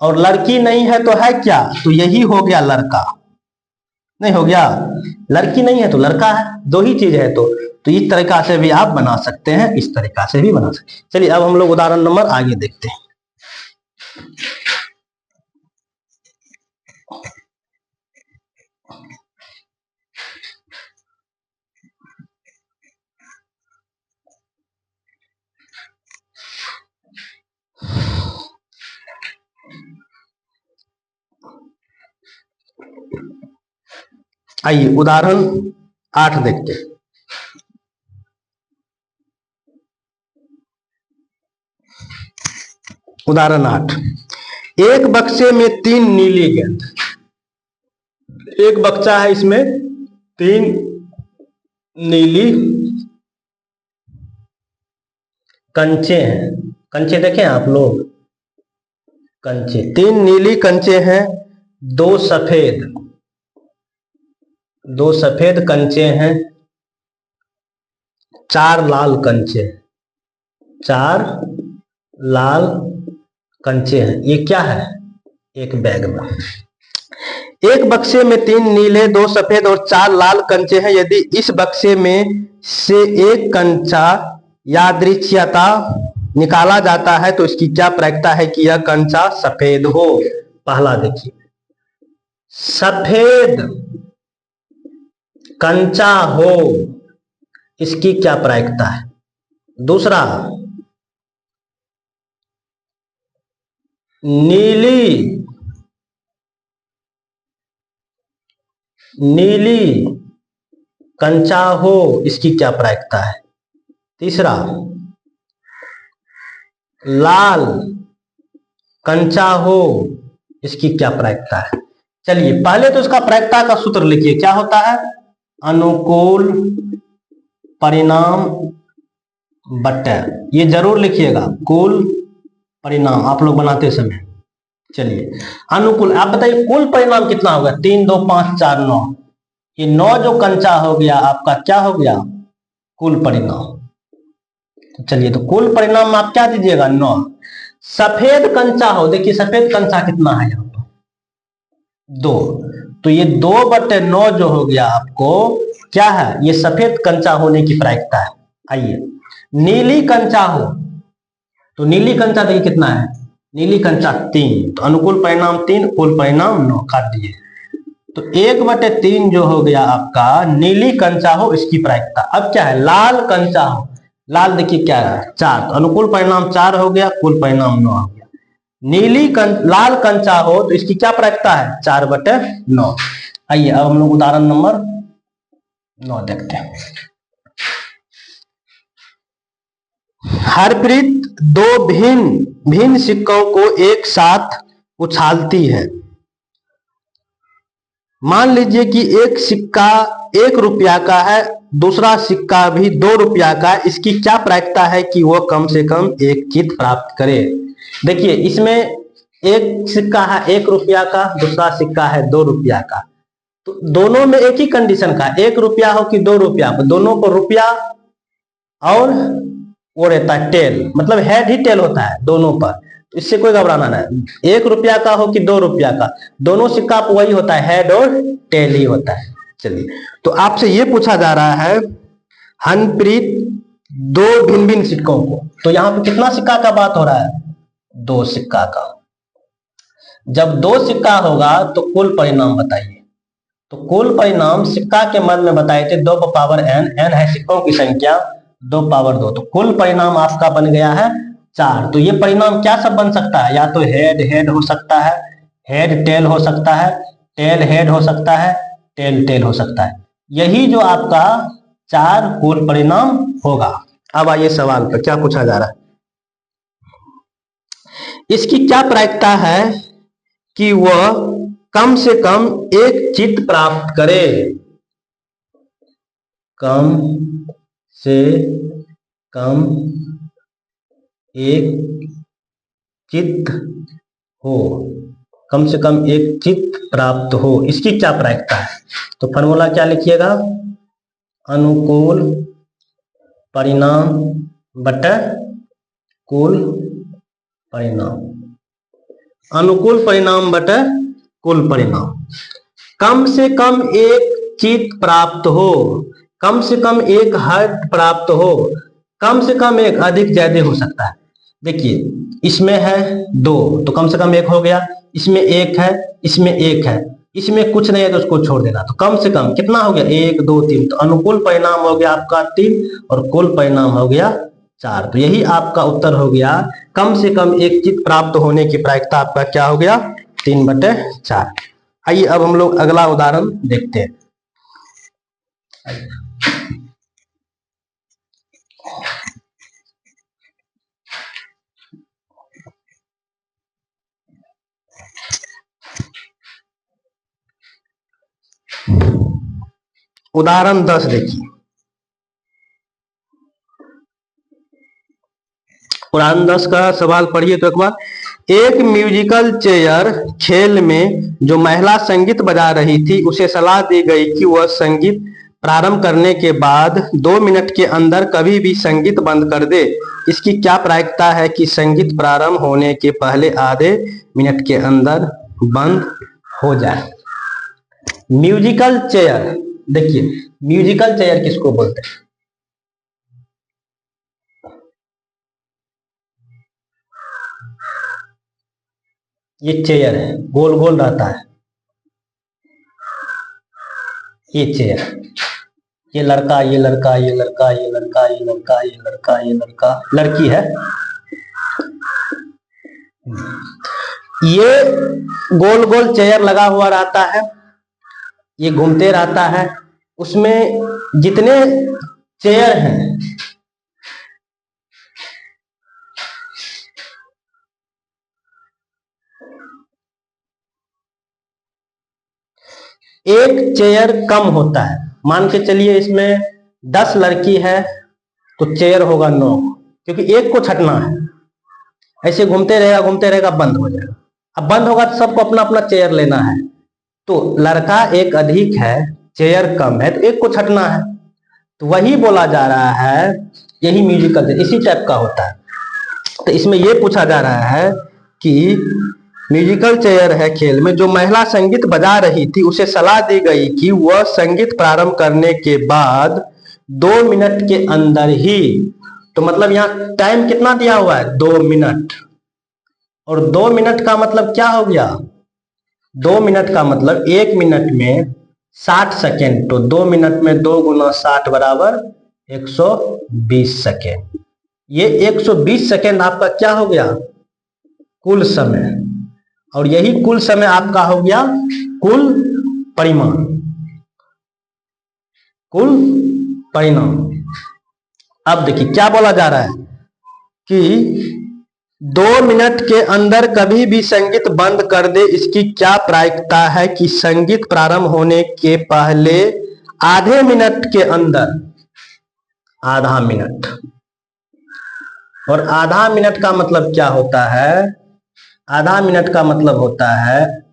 Speaker 1: और लड़की नहीं है तो है क्या, तो यही हो गया लड़का। नहीं हो गया, लड़की नहीं है तो लड़का है, दो ही चीज है। तो इस तरीका से भी आप बना सकते हैं, इस तरीका से भी बना सकते हैं। चलिए अब हम लोग उदाहरण नंबर आगे देखते हैं। आइए उदाहरण 8 देखते हैं। उदाहरण 8, एक बक्से में 3 नीली गेंद, एक बक्सा है इसमें 3 नीली कंचे हैं, कंचे देखें आप लोग, कंचे 3 नीली कंचे हैं, 2 सफेद कंचे हैं, 4 लाल कंचे, 4 लाल कंचे हैं। ये क्या है? एक बैग में एक बक्से में 3 नीले, 2 सफेद और 4 लाल कंचे हैं। यदि इस बक्से में से एक कंचा यादृच्छिकता निकाला जाता है तो इसकी क्या प्रायिकता है कि यह कंचा सफेद हो? पहला देखिए, सफेद कंचा हो, इसकी क्या प्रायिकता है? दूसरा, नीली कंचा हो, इसकी क्या प्रायिकता है? तीसरा, लाल कंचा हो, इसकी क्या प्रायिकता है? चलिए पहले तो इसका प्रायिकता का सूत्र लिखिए, क्या होता है? अनुकूल परिणाम बटे, ये जरूर लिखिएगा, कुल परिणाम आप लोग बनाते समय। चलिए अनुकूल, आप बताइए कुल परिणाम कितना होगा? 3 2 5 4 9, ये 9 जो कंचा हो गया आपका क्या हो गया? कुल परिणाम। तो चलिए, तो कुल परिणाम आप क्या दीजिएगा? 9। सफेद कंचा हो, देखिए सफेद कंचा कितना है यहाँ पर? 2, तो ये 2/9 जो हो गया आपको क्या है? ये सफेद कंचा होने की प्रायिकता है। आइए, नीली कंचा हो, तो नीली कंचा देखिए कितना है? नीली कंचा 3, तो अनुकूल परिणाम 3, कुल परिणाम 9, काट दिए। तो 1/3 जो हो गया आपका नीली कंचा हो, इसकी प्रायिकता। अब क्या है? लाल कंचा हो, लाल देखिए क्या है? 4, तो अनुकूल परिणाम 4 हो गया, कुल परिणाम 9 हो गया। लाल कंचा हो तो इसकी क्या प्रायिकता है? 4/9। आइए अब हम लोग उदाहरण नंबर 9 देखते हैं। हरप्रीत 2 भिन्न सिक्कों को एक साथ उछालती है। मान लीजिए कि एक सिक्का 1 रुपया का है, दूसरा सिक्का भी 2 रुपया का है। इसकी क्या प्रायिकता है कि वह कम से कम एक चित्त प्राप्त करे? देखिए इसमें एक सिक्का है 1 रुपया का, दूसरा सिक्का है 2 रुपया का, तो दोनों में एक ही कंडीशन का, 1 रुपया हो कि 2 रुपया, दोनों को रुपया और वो रहता है टेल, मतलब हेड ही टेल होता है दोनों पर, तो इससे कोई घबराना नहीं। 1 रुपया का हो कि 2 रुपया का, दोनों सिक्का वही होता है, हेड और टेल ही होता है। चलिए, तो आपसे ये पूछा जा रहा है हरप्रीत 2 भिन्न सिक्कों को, तो यहाँ पे कितना सिक्का का बात हो रहा है? 2 सिक्का का। जब 2 सिक्का होगा तो कुल परिणाम बताइए। तो कुल परिणाम सिक्का के मध्य में बताए थे 2n, n है सिक्कों की संख्या, 2/2, तो कुल परिणाम आपका बन गया है 4। तो ये परिणाम क्या सब बन सकता है? या तो हेड हो सकता है, हेड टेल हो सकता है, टेल हेड हो सकता है, टेल टेल हो सकता है। यही जो आपका 4 कुल परिणाम होगा। अब आइए सवाल पर, क्या पूछा जा रहा है? इसकी क्या प्रायिकता है कि वह कम से कम एक चित्त प्राप्त करे? कम से कम एक चित्त हो, कम से कम एक चित्त प्राप्त हो, इसकी क्या प्रायिकता है? तो फॉर्मूला क्या लिखिएगा? अनुकूल परिणाम बटा कुल परिणाम, अनुकूल परिणाम बटा कुल परिणाम। कम से कम एक चित्त प्राप्त हो, कम से कम एक हर्ट प्राप्त हो, कम से कम एक, अधिक ज्यादा हो सकता है। देखिए इसमें है 2, तो कम से कम 1 हो गया, इसमें 1 है, इसमें 1 है, इसमें कुछ नहीं है तो उसको छोड़ देना, तो कम से कम कितना हो गया? 1 2 3, तो अनुकूल परिणाम हो गया आपका 3 और कुल परिणाम हो गया 4। तो यही आपका उत्तर हो गया, कम से कम एक चित्त प्राप्त होने की प्रायिकता आपका क्या हो गया? 3/4। आइए अब हम लोग अगला उदाहरण देखते हैं। उदाहरण 10 देखिए। उदाहरण 10 का सवाल पढ़िए तो एक बार। एक म्यूजिकल चेयर खेल में जो महिला संगीत बजा रही थी उसे सलाह दी गई कि वह संगीत प्रारंभ करने के बाद 2 मिनट के अंदर कभी भी संगीत बंद कर दे। इसकी क्या प्रायिकता है कि संगीत प्रारंभ होने के पहले आधे मिनट के अंदर बंद हो जाए। म्यूजिकल चेयर, देखिए म्यूजिकल चेयर किसको बोलते हैं? ये चेयर है, गोल गोल रहता है ये चेयर। ये लड़का, ये लड़का, ये लड़का, ये लड़का, ये लड़का, ये लड़का, ये लड़का, लड़की है। ये गोल गोल चेयर लगा हुआ रहता है, ये घूमते रहता है। उसमें जितने चेयर हैं एक चेयर कम होता है। मान के चलिए इसमें 10 लड़की है तो चेयर होगा 9, क्योंकि एक को छटना है। ऐसे घूमते रहेगा, बंद हो जाएगा। अब बंद होगा तो सबको अपना अपना चेयर लेना है। तो लड़का एक अधिक है, चेयर कम है, तो एक को छटना है। तो वही बोला जा रहा है, यही म्यूजिकल इसी टाइप का होता है। तो इसमें यह पूछा जा रहा है कि म्यूजिकल चेयर है खेल में जो महिला संगीत बजा रही थी उसे सलाह दी गई कि वह संगीत प्रारंभ करने के बाद 2 मिनट के अंदर ही, तो मतलब यहाँ टाइम कितना दिया हुआ है? 2 मिनट। और 2 मिनट का मतलब क्या हो गया? 2 मिनट का मतलब 1 मिनट में 60 सेकेंड। तो 2 मिनट में 2 गुना 60 बराबर 120 सेकेंड। ये 120 सेकेंड आपका क्या हो गया? कुल समय। और यही कुल समय आपका हो गया कुल परिमाण, कुल परिणाम। अब देखिए क्या बोला जा रहा है कि 2 मिनट के अंदर कभी भी संगीत बंद कर दे। इसकी क्या प्रायिकता है कि संगीत प्रारंभ होने के पहले आधे मिनट के अंदर, आधा मिनट। और आधा मिनट का मतलब क्या होता है? आधा मिनट का मतलब होता है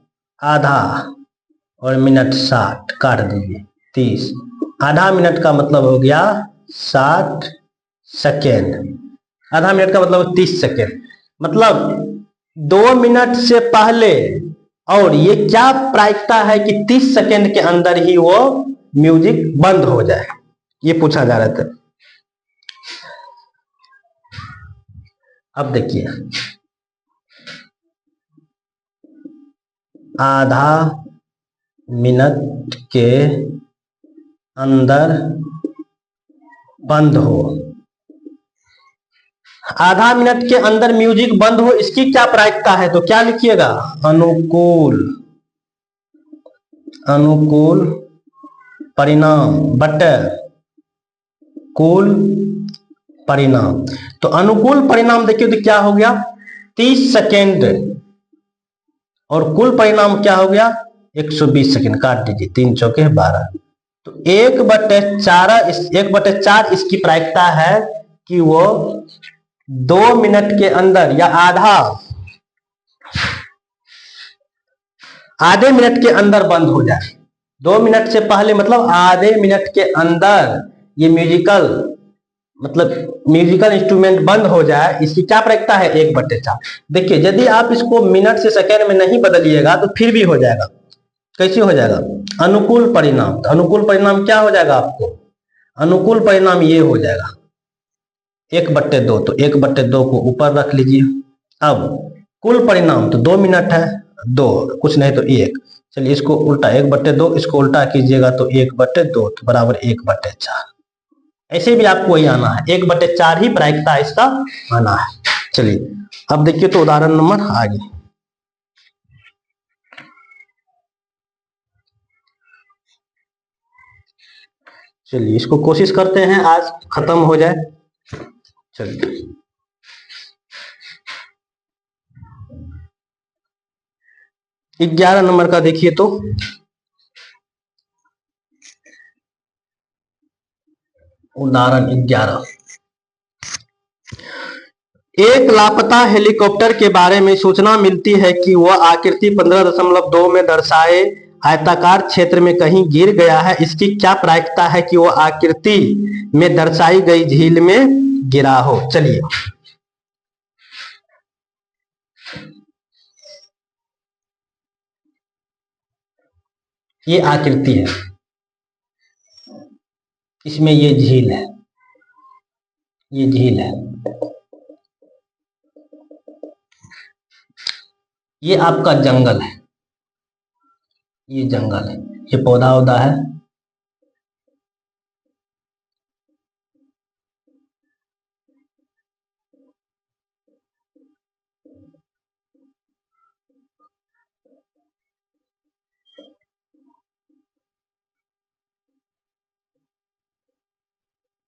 Speaker 1: आधा और मिनट 60 काट दीजिए 30। आधा मिनट का मतलब हो गया 60 सेकेंड। आधा मिनट का मतलब 30 सेकेंड। मतलब 2 मिनट से पहले। और ये क्या प्रायिकता है कि 30 सेकेंड के अंदर ही वो म्यूजिक बंद हो जाए, ये पूछा जा रहा था। अब देखिए आधा मिनट के अंदर बंद हो, आधा मिनट के अंदर म्यूजिक बंद हो, इसकी क्या प्रायिकता है? तो क्या लिखिएगा? अनुकूल, अनुकूल परिणाम बटे कुल परिणाम। तो अनुकूल परिणाम देखिए तो क्या हो गया? 30 सेकेंड। और कुल परिणाम क्या हो गया? 120 सेकेंड। काट दीजिए 3 चौके 12। तो 1/4 इसकी प्रायिकता है कि वो 2 मिनट के अंदर या आधे मिनट के अंदर बंद हो जाए। 2 मिनट से पहले मतलब आधे मिनट के अंदर ये म्यूजिकल इंस्ट्रूमेंट बंद हो जाए। इसकी क्या प्रायिकता है? 1/4। देखिए यदि आप इसको मिनट से सेकेंड में नहीं बदलिएगा तो फिर भी हो जाएगा। कैसे हो जाएगा? अनुकूल परिणाम। तो अनुकूल परिणाम क्या हो जाएगा आपको? अनुकूल परिणाम ये हो जाएगा 1/2। तो 1/2 को ऊपर रख लीजिए। अब कुल परिणाम तो 2 मिनट है, 2 कुछ नहीं तो 1। चलिए इसको उल्टा 1/2, इसको उल्टा कीजिएगा तो 1/2 तो बराबर 1/4। ऐसे भी आपको वही आना है, 1/4 ही प्रायिकता इसका आना है। चलिए अब देखिए तो उदाहरण नंबर आगे। चलिए इसको कोशिश करते हैं आज खत्म हो जाए। चलिए 11 नंबर का देखिए तो, उदाहरण 11। एक लापता हेलीकॉप्टर के बारे में सूचना मिलती है कि वह आकृति 15.2 में दर्शाए आयताकार क्षेत्र में कहीं गिर गया है। इसकी क्या प्रायिकता है कि वह आकृति में दर्शाई गई झील में गिरा हो। चलिए ये आकृति है, इसमें ये झील है, ये झील है, ये आपका जंगल है, ये जंगल है, ये पौधा वौधा है,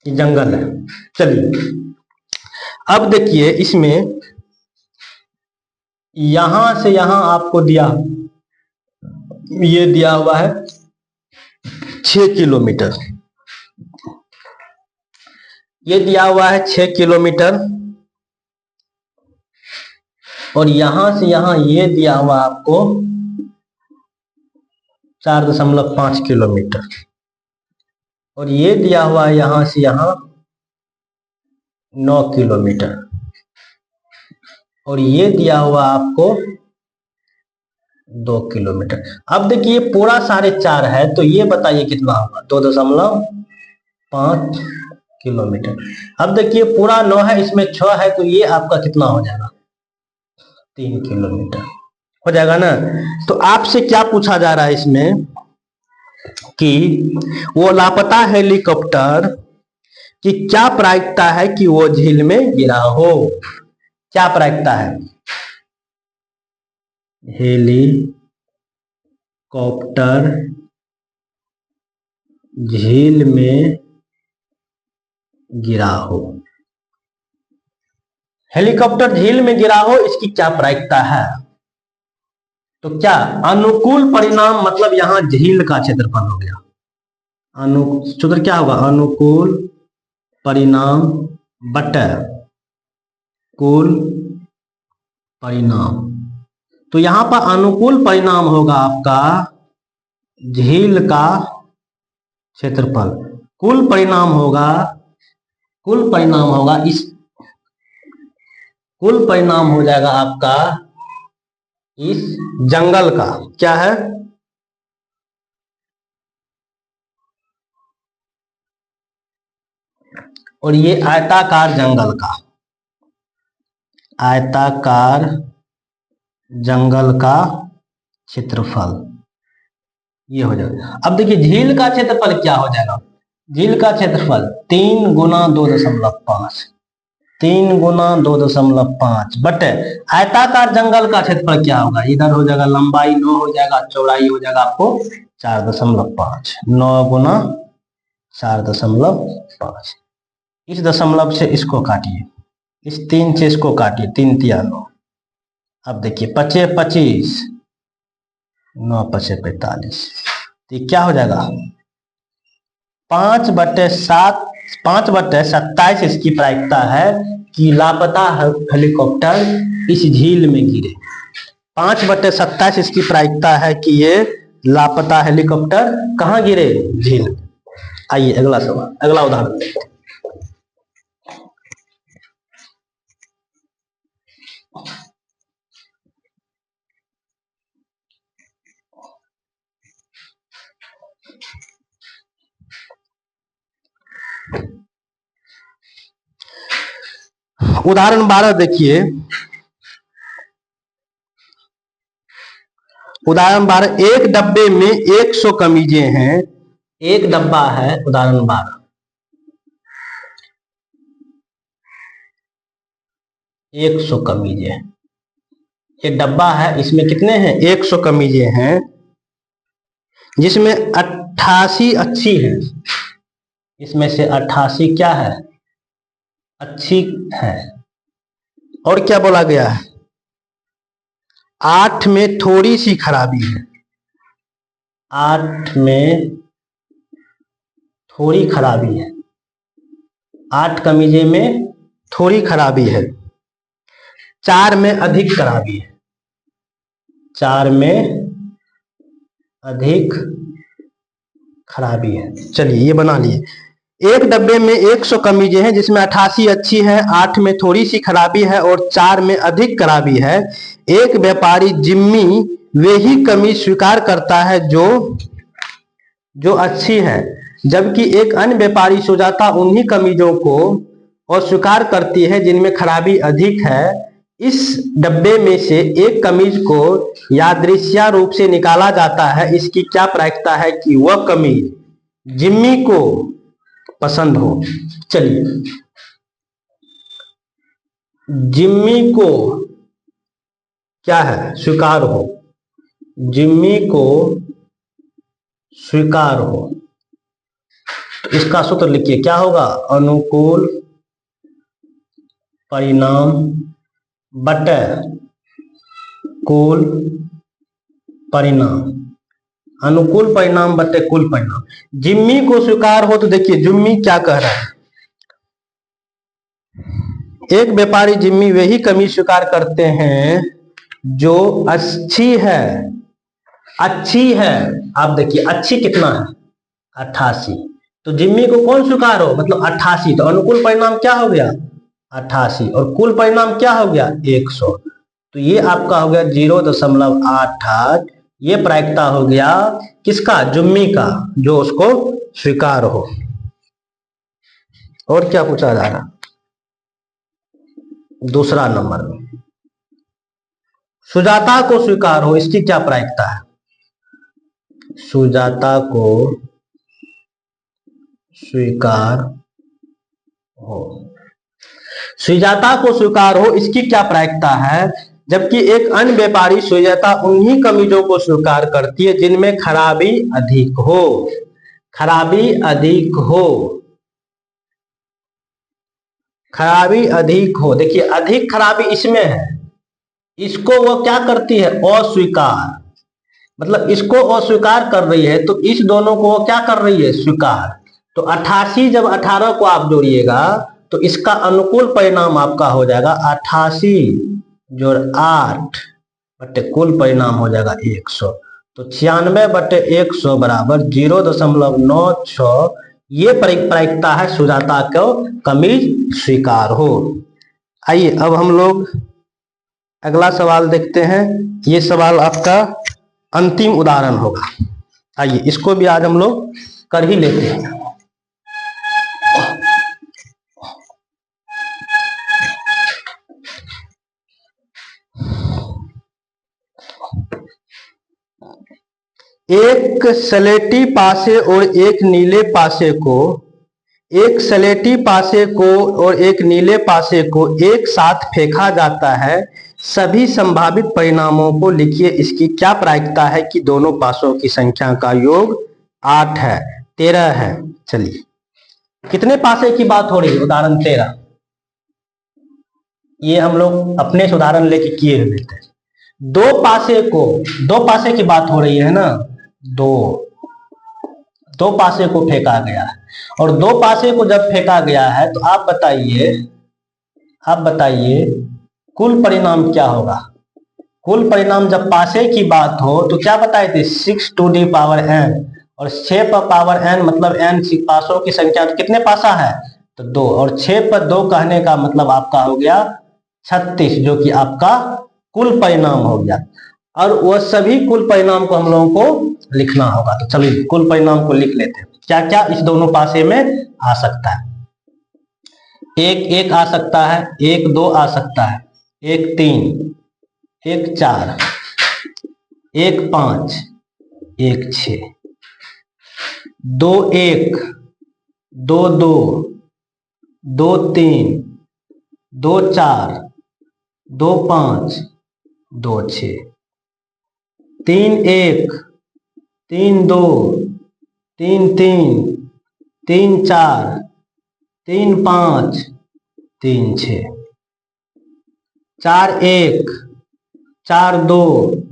Speaker 1: ये जंगल है। चलिए अब देखिए इसमें यहां से यहां आपको दिया, ये दिया हुआ है 6 किलोमीटर, ये दिया हुआ है 6 किलोमीटर, और यहां से यहां ये दिया हुआ आपको 4.5 किलोमीटर, और ये दिया हुआ है यहां से यहां 9 किलोमीटर, और ये दिया हुआ आपको 2 किलोमीटर। अब देखिए पूरा 4.5 है, तो ये बताइए कितना होगा, 2.5 किलोमीटर। अब देखिए पूरा 9 है, इसमें 6 है, तो ये आपका कितना हो जाएगा, 3 किलोमीटर हो जाएगा ना। तो आपसे क्या पूछा जा रहा है इसमें कि वो लापता हेलीकॉप्टर की क्या प्रायिकता है कि वो झील में गिरा हो। क्या प्रायिकता है, हेलीकॉप्टर झील में गिरा हो, हेलीकॉप्टर झील में गिरा हो, इसकी क्या प्रायिकता है। तो क्या अनुकूल परिणाम, मतलब यहां झील का क्षेत्रफल हो गया, सूत्र क्या होगा, अनुकूल परिणाम बटा कुल परिणाम। तो यहां पर अनुकूल परिणाम होगा आपका झील का क्षेत्रफल, कुल परिणाम होगा इस, कुल परिणाम हो जाएगा आपका इस जंगल का, क्या है, और ये आयताकार जंगल का, आयताकार जंगल का क्षेत्रफल ये हो जाएगा। अब देखिए झील का क्षेत्रफल क्या हो जाएगा, झील का क्षेत्रफल 3 गुना 2.5, 3 गुना 2.5 बटे आयताकार जंगल का क्षेत्रफल क्या होगा, इधर हो जाएगा लंबाई 9 हो जाएगा, चौड़ाई हो जाएगा आपको 4.5, 9 गुना 4.5। इस दशमलव से इसको काटिए, इस 3 से इसको काटिए, 3 तिया 9। अब देखिए 5 25, 9 5 45, तो ये क्या हो जाएगा 5/7, 5/27 इसकी प्रायिकता है कि लापता हेलीकॉप्टर इस झील में गिरे। 5/27 इसकी प्रायिकता है कि ये लापता हेलीकॉप्टर कहाँ गिरे, झील। आइए अगला सवाल, अगला उदाहरण देखते हैं। उदाहरण 12 देखिए, उदाहरण 12, एक डब्बे में 100 कमीजें हैं, एक डब्बा है, उदाहरण 12, 100 कमीजें, ये डब्बा है, इसमें कितने हैं 100 कमीजें हैं, जिसमें 88 अच्छी हैं, इसमें से 88 क्या है, अच्छी है। और क्या बोला गया है, 8 में थोड़ी सी खराबी है, 8 में थोड़ी खराबी है, 8 कमीजे में थोड़ी खराबी है, 4 में अधिक खराबी है, 4 में अधिक खराबी है। चलिए ये बना लिए। एक डब्बे में 100 कमीजें हैं जिसमें 88 अच्छी है, 8 में थोड़ी सी खराबी है और 4 में अधिक खराबी है। एक व्यापारी जिम्मी वे ही कमीज स्वीकार करता है जो अच्छी है, जबकि एक अन्य व्यापारी सुजाता उन्हीं कमीजों को अस्वीकार करती है जिनमें खराबी अधिक है। इस डब्बे में से एक कमीज को यादृच्छिक रूप से निकाला जाता है, इसकी क्या प्रायिकता है कि वह कमीज जिम्मी को पसंद हो। चलिए, जिम्मी को क्या है, स्वीकार हो, जिम्मी को स्वीकार हो। तो इसका सूत्र लिखिए, क्या होगा, अनुकूल परिणाम बटे कुल परिणाम, अनुकूल परिणाम बटे कुल परिणाम। जिम्मी को स्वीकार हो, तो देखिए जिम्मी क्या कह रहा है, एक व्यापारी जिम्मी वही कमीज स्वीकार करते हैं जो अच्छी है, अच्छी है। आप देखिए अच्छी कितना है, 88, तो जिम्मी को कौन स्वीकार हो, मतलब 88, तो अनुकूल परिणाम क्या हो गया, 88, और कुल परिणाम क्या हो गया, 100। तो ये आपका हो गया 0.88, ये प्रायिकता हो गया किसका, जिम्मी का, जो उसको स्वीकार हो। और क्या पूछा जा रहा, दूसरा नंबर में सुजाता को स्वीकार हो, इसकी क्या प्रायिकता है, सुजाता को स्वीकार हो, सुजाता को स्वीकार हो, इसकी क्या प्रायिकता है, जबकि एक अन्य व्यापारी सुजाता उन्हीं कमीजों को स्वीकार करती है जिनमें खराबी अधिक हो, खराबी अधिक हो, खराबी अधिक हो। देखिए अधिक खराबी इसमें है, इसको वो क्या करती है, अस्वीकार, मतलब इसको अस्वीकार कर रही है, तो इस दोनों को वो क्या कर रही है, स्वीकार। तो 88 जब 18 को आप जोड़िएगा तो इसका अनुकूल परिणाम आपका हो जाएगा 88 जोड़ 8 बटे कुल परिणाम हो जाएगा 100। तो 96 बटे 100 बराबर 0.96। ये प्रायिकता है सुजाता को कमीज स्वीकार हो। आइए अब हम लोग अगला सवाल देखते हैं। ये सवाल आपका अंतिम उदाहरण होगा। आइए इसको भी आज हम लोग कर ही लेते हैं। एक सलेटी पासे और एक नीले पासे को, एक सलेटी पासे को और एक नीले पासे को एक साथ फेंका जाता है, सभी संभावित परिणामों को लिखिए। इसकी क्या प्रायिकता है कि दोनों पासों की संख्या का योग 8 है, 13 है। चलिए कितने पासे की बात हो रही है, उदाहरण 13। ये हम लोग अपने से उदाहरण लेके किए हुए थे। दो पासे की बात हो रही है ना, दो पासे को फेंका गया है, और दो पासे को जब फेंका गया है तो आप बताइए कुल परिणाम क्या होगा। कुल परिणाम जब पासे की बात हो तो क्या बताए थे, 6 to the power n, और 6 पर पावर n मतलब n पासों की संख्या, तो कितने पासा है, तो 2, और 6 पर 2 कहने का मतलब आपका हो गया 36, जो कि आपका कुल परिणाम हो गया। और वह सभी कुल परिणाम को हम लोगों को लिखना होगा। तो चलिए कुल परिणाम को लिख लेते हैं। क्या क्या इस दोनों पासे में आ सकता है, 1 आ सकता है, 1 2 आ सकता है, 1 3, 1 4, 1 5, 1 6, 2 1, 2 2, 2 3, 2 4, 2 5, 2 6, 3 1, 3 2, 3 3, 3 4, 3 5, 3 6, 4 1, 4 2,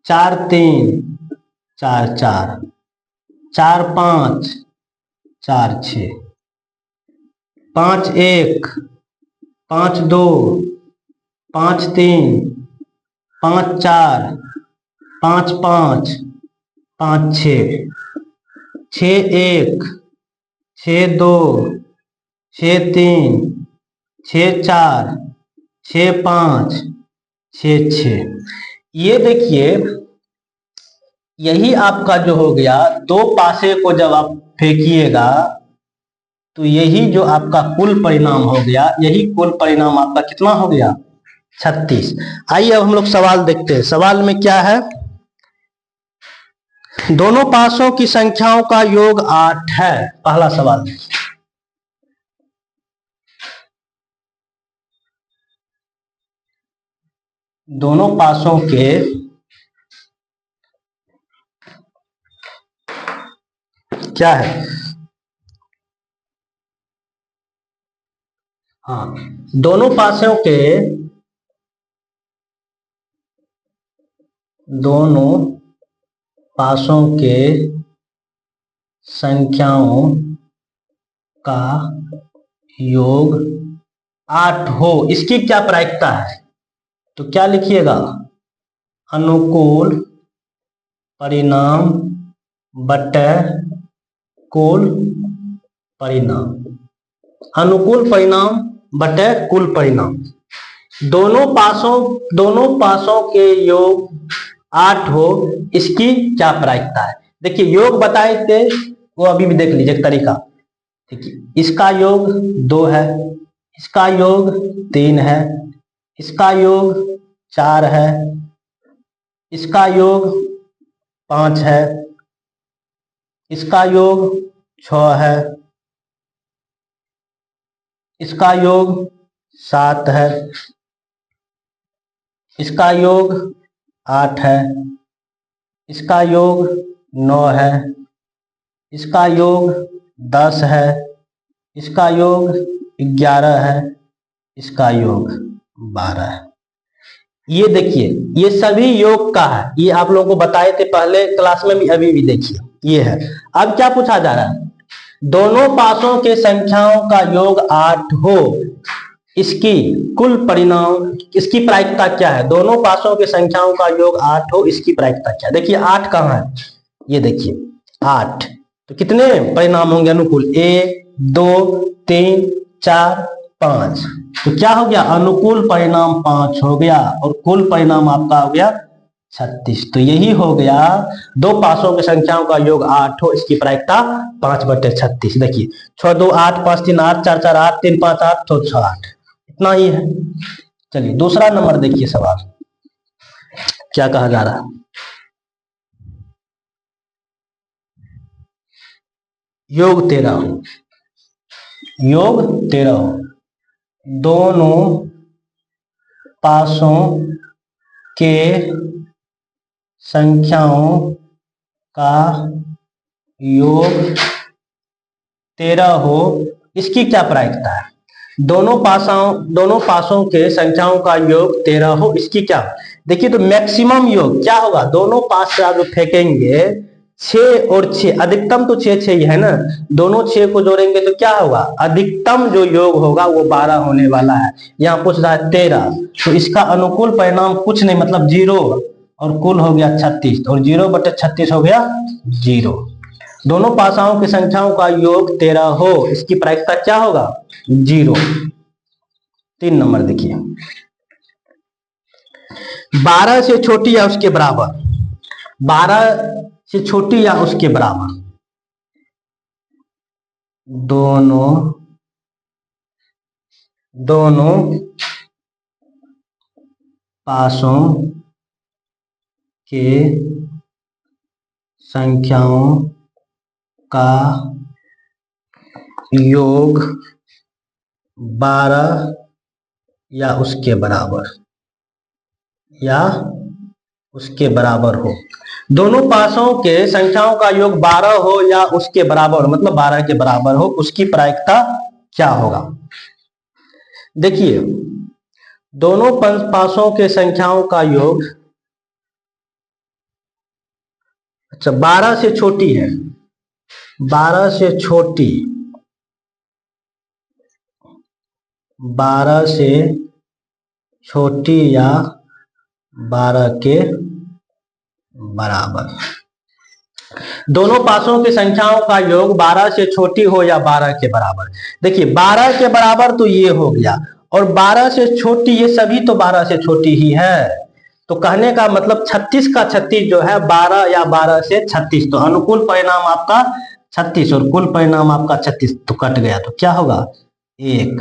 Speaker 1: 4 3, 4 4, 4 5, 4 6, 5 1, 5 2, 5 3, 5 4, 5 5, 5 6, 6 1, 6 2, 6 3, 6 4, 6 5, 6 6। ये देखिए, यही आपका जो हो गया, दो पासे को जब आप फेंकिएगा तो यही जो आपका कुल परिणाम हो गया, यही कुल परिणाम आपका कितना हो गया, 36। आइए अब हम लोग सवाल देखते हैं। सवाल में क्या है, दोनों पासों की संख्याओं का योग 8 है। पहला सवाल, दोनों पासों के क्या है, हाँ, दोनों पासों के संख्याओं का योग 8 हो, इसकी क्या प्रायिकता है, तो क्या लिखिएगा, अनुकूल परिणाम बटे कुल परिणाम, अनुकूल परिणाम बटे कुल परिणाम। दोनों पासों के योग 8 हो, इसकी क्या प्रायिकता है। देखिए, योग बताए थे वो अभी भी देख लीजिए एक तरीका। देखिए, इसका योग 2 है, इसका योग 3 है, इसका योग 4 है, इसका योग 5 है, इसका योग 6 है, इसका योग 7 है, इसका योग 8 है, इसका योग 9 है, इसका योग 10 है, इसका योग 11 है, इसका योग 12 है। ये देखिए, ये सभी योग का है, ये आप लोगों को बताए थे पहले क्लास में भी, अभी भी देखिए ये है। अब क्या पूछा जा रहा है, दोनों पासों के संख्याओं का योग 8 हो, इसकी कुल परिणाम, इसकी प्रायिकता क्या है। दोनों पासों के संख्याओं का योग 8 हो, इसकी प्रायिकता क्या है। देखिए 8 कहाँ है, ये देखिए 8, तो कितने परिणाम होंगे अनुकूल, 1 2 3 4 5, तो क्या हो गया, अनुकूल परिणाम 5 हो गया और कुल परिणाम आपका हो गया 36। तो यही हो गया, दो पासों की संख्याओं का योग 8 हो, इसकी प्रायिकता 5/36। देखिए 6 2 8, 5 3 8, 4 4 8, 3 5 8, तो 6 8, इतना ही है। चलिए दूसरा नंबर देखिए, सवाल क्या कहा जा रहा है, योग 13, योग 13, दोनों पासों के संख्याओं का योग 13 हो, इसकी क्या प्रायिकता है। दोनों पासों के संख्याओं का योग 13 हो, इसकी क्या, देखिए तो मैक्सिमम योग क्या होगा, दोनों पास से आप फेंकेंगे 6 और 6, अधिकतम तो 6 6 ही है ना, दोनों 6 को जोड़ेंगे तो क्या होगा, अधिकतम जो योग होगा वो 12 होने वाला है। यहाँ पूछ रहा है 13, तो इसका अनुकूल परिणाम कुछ नहीं, मतलब 0, और कुल हो गया 36, और 0/36 हो गया 0। दोनों पासाओं की संख्याओं का योग 13 हो, इसकी प्रायिकता क्या होगा, 0। 3 नंबर देखिए, 12 से छोटी या उसके बराबर, 12 से छोटी या उसके बराबर दोनों पासों के संख्याओं का योग 12 या उसके बराबर हो, दोनों पासों के संख्याओं का योग 12 हो या उसके बराबर, मतलब 12 के बराबर हो, उसकी प्रायिकता क्या होगा। देखिए, दोनों पासों के संख्याओं का योग, अच्छा 12 से छोटी है, 12 से छोटी, 12 से छोटी या 12 के बराबर। दोनों पासों की संख्याओं का योग 12 से छोटी हो या 12 के बराबर। देखिए 12 के बराबर तो ये हो गया, और 12 से छोटी, ये सभी तो 12 से छोटी ही है। तो कहने का मतलब 36 का 36 जो है 12 या 12 से 36, तो अनुकूल परिणाम आपका 36 और कुल परिणाम आपका 36, तो कट गया, तो क्या होगा 1।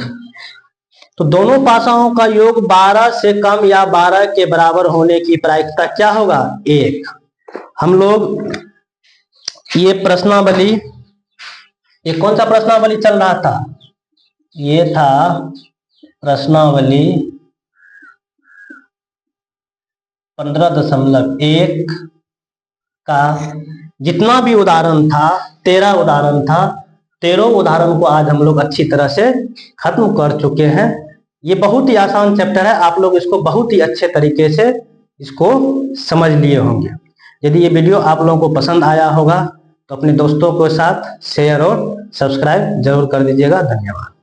Speaker 1: तो दोनों पासाओं का योग 12 से कम या 12 के बराबर होने की प्रायिकता क्या होगा 1। हम लोग ये प्रश्नावली, ये कौन सा प्रश्नावली चल रहा था, ये था प्रश्नावली 15.1 का जितना भी उदाहरण था, 13 उदाहरण था, 13 उदाहरण को आज हम लोग अच्छी तरह से खत्म कर चुके हैं। ये बहुत ही आसान चैप्टर है, आप लोग इसको बहुत ही अच्छे तरीके से इसको समझ लिए होंगे। यदि ये वीडियो आप लोगों को पसंद आया होगा तो अपने दोस्तों के साथ शेयर और सब्सक्राइब जरूर कर दीजिएगा। धन्यवाद।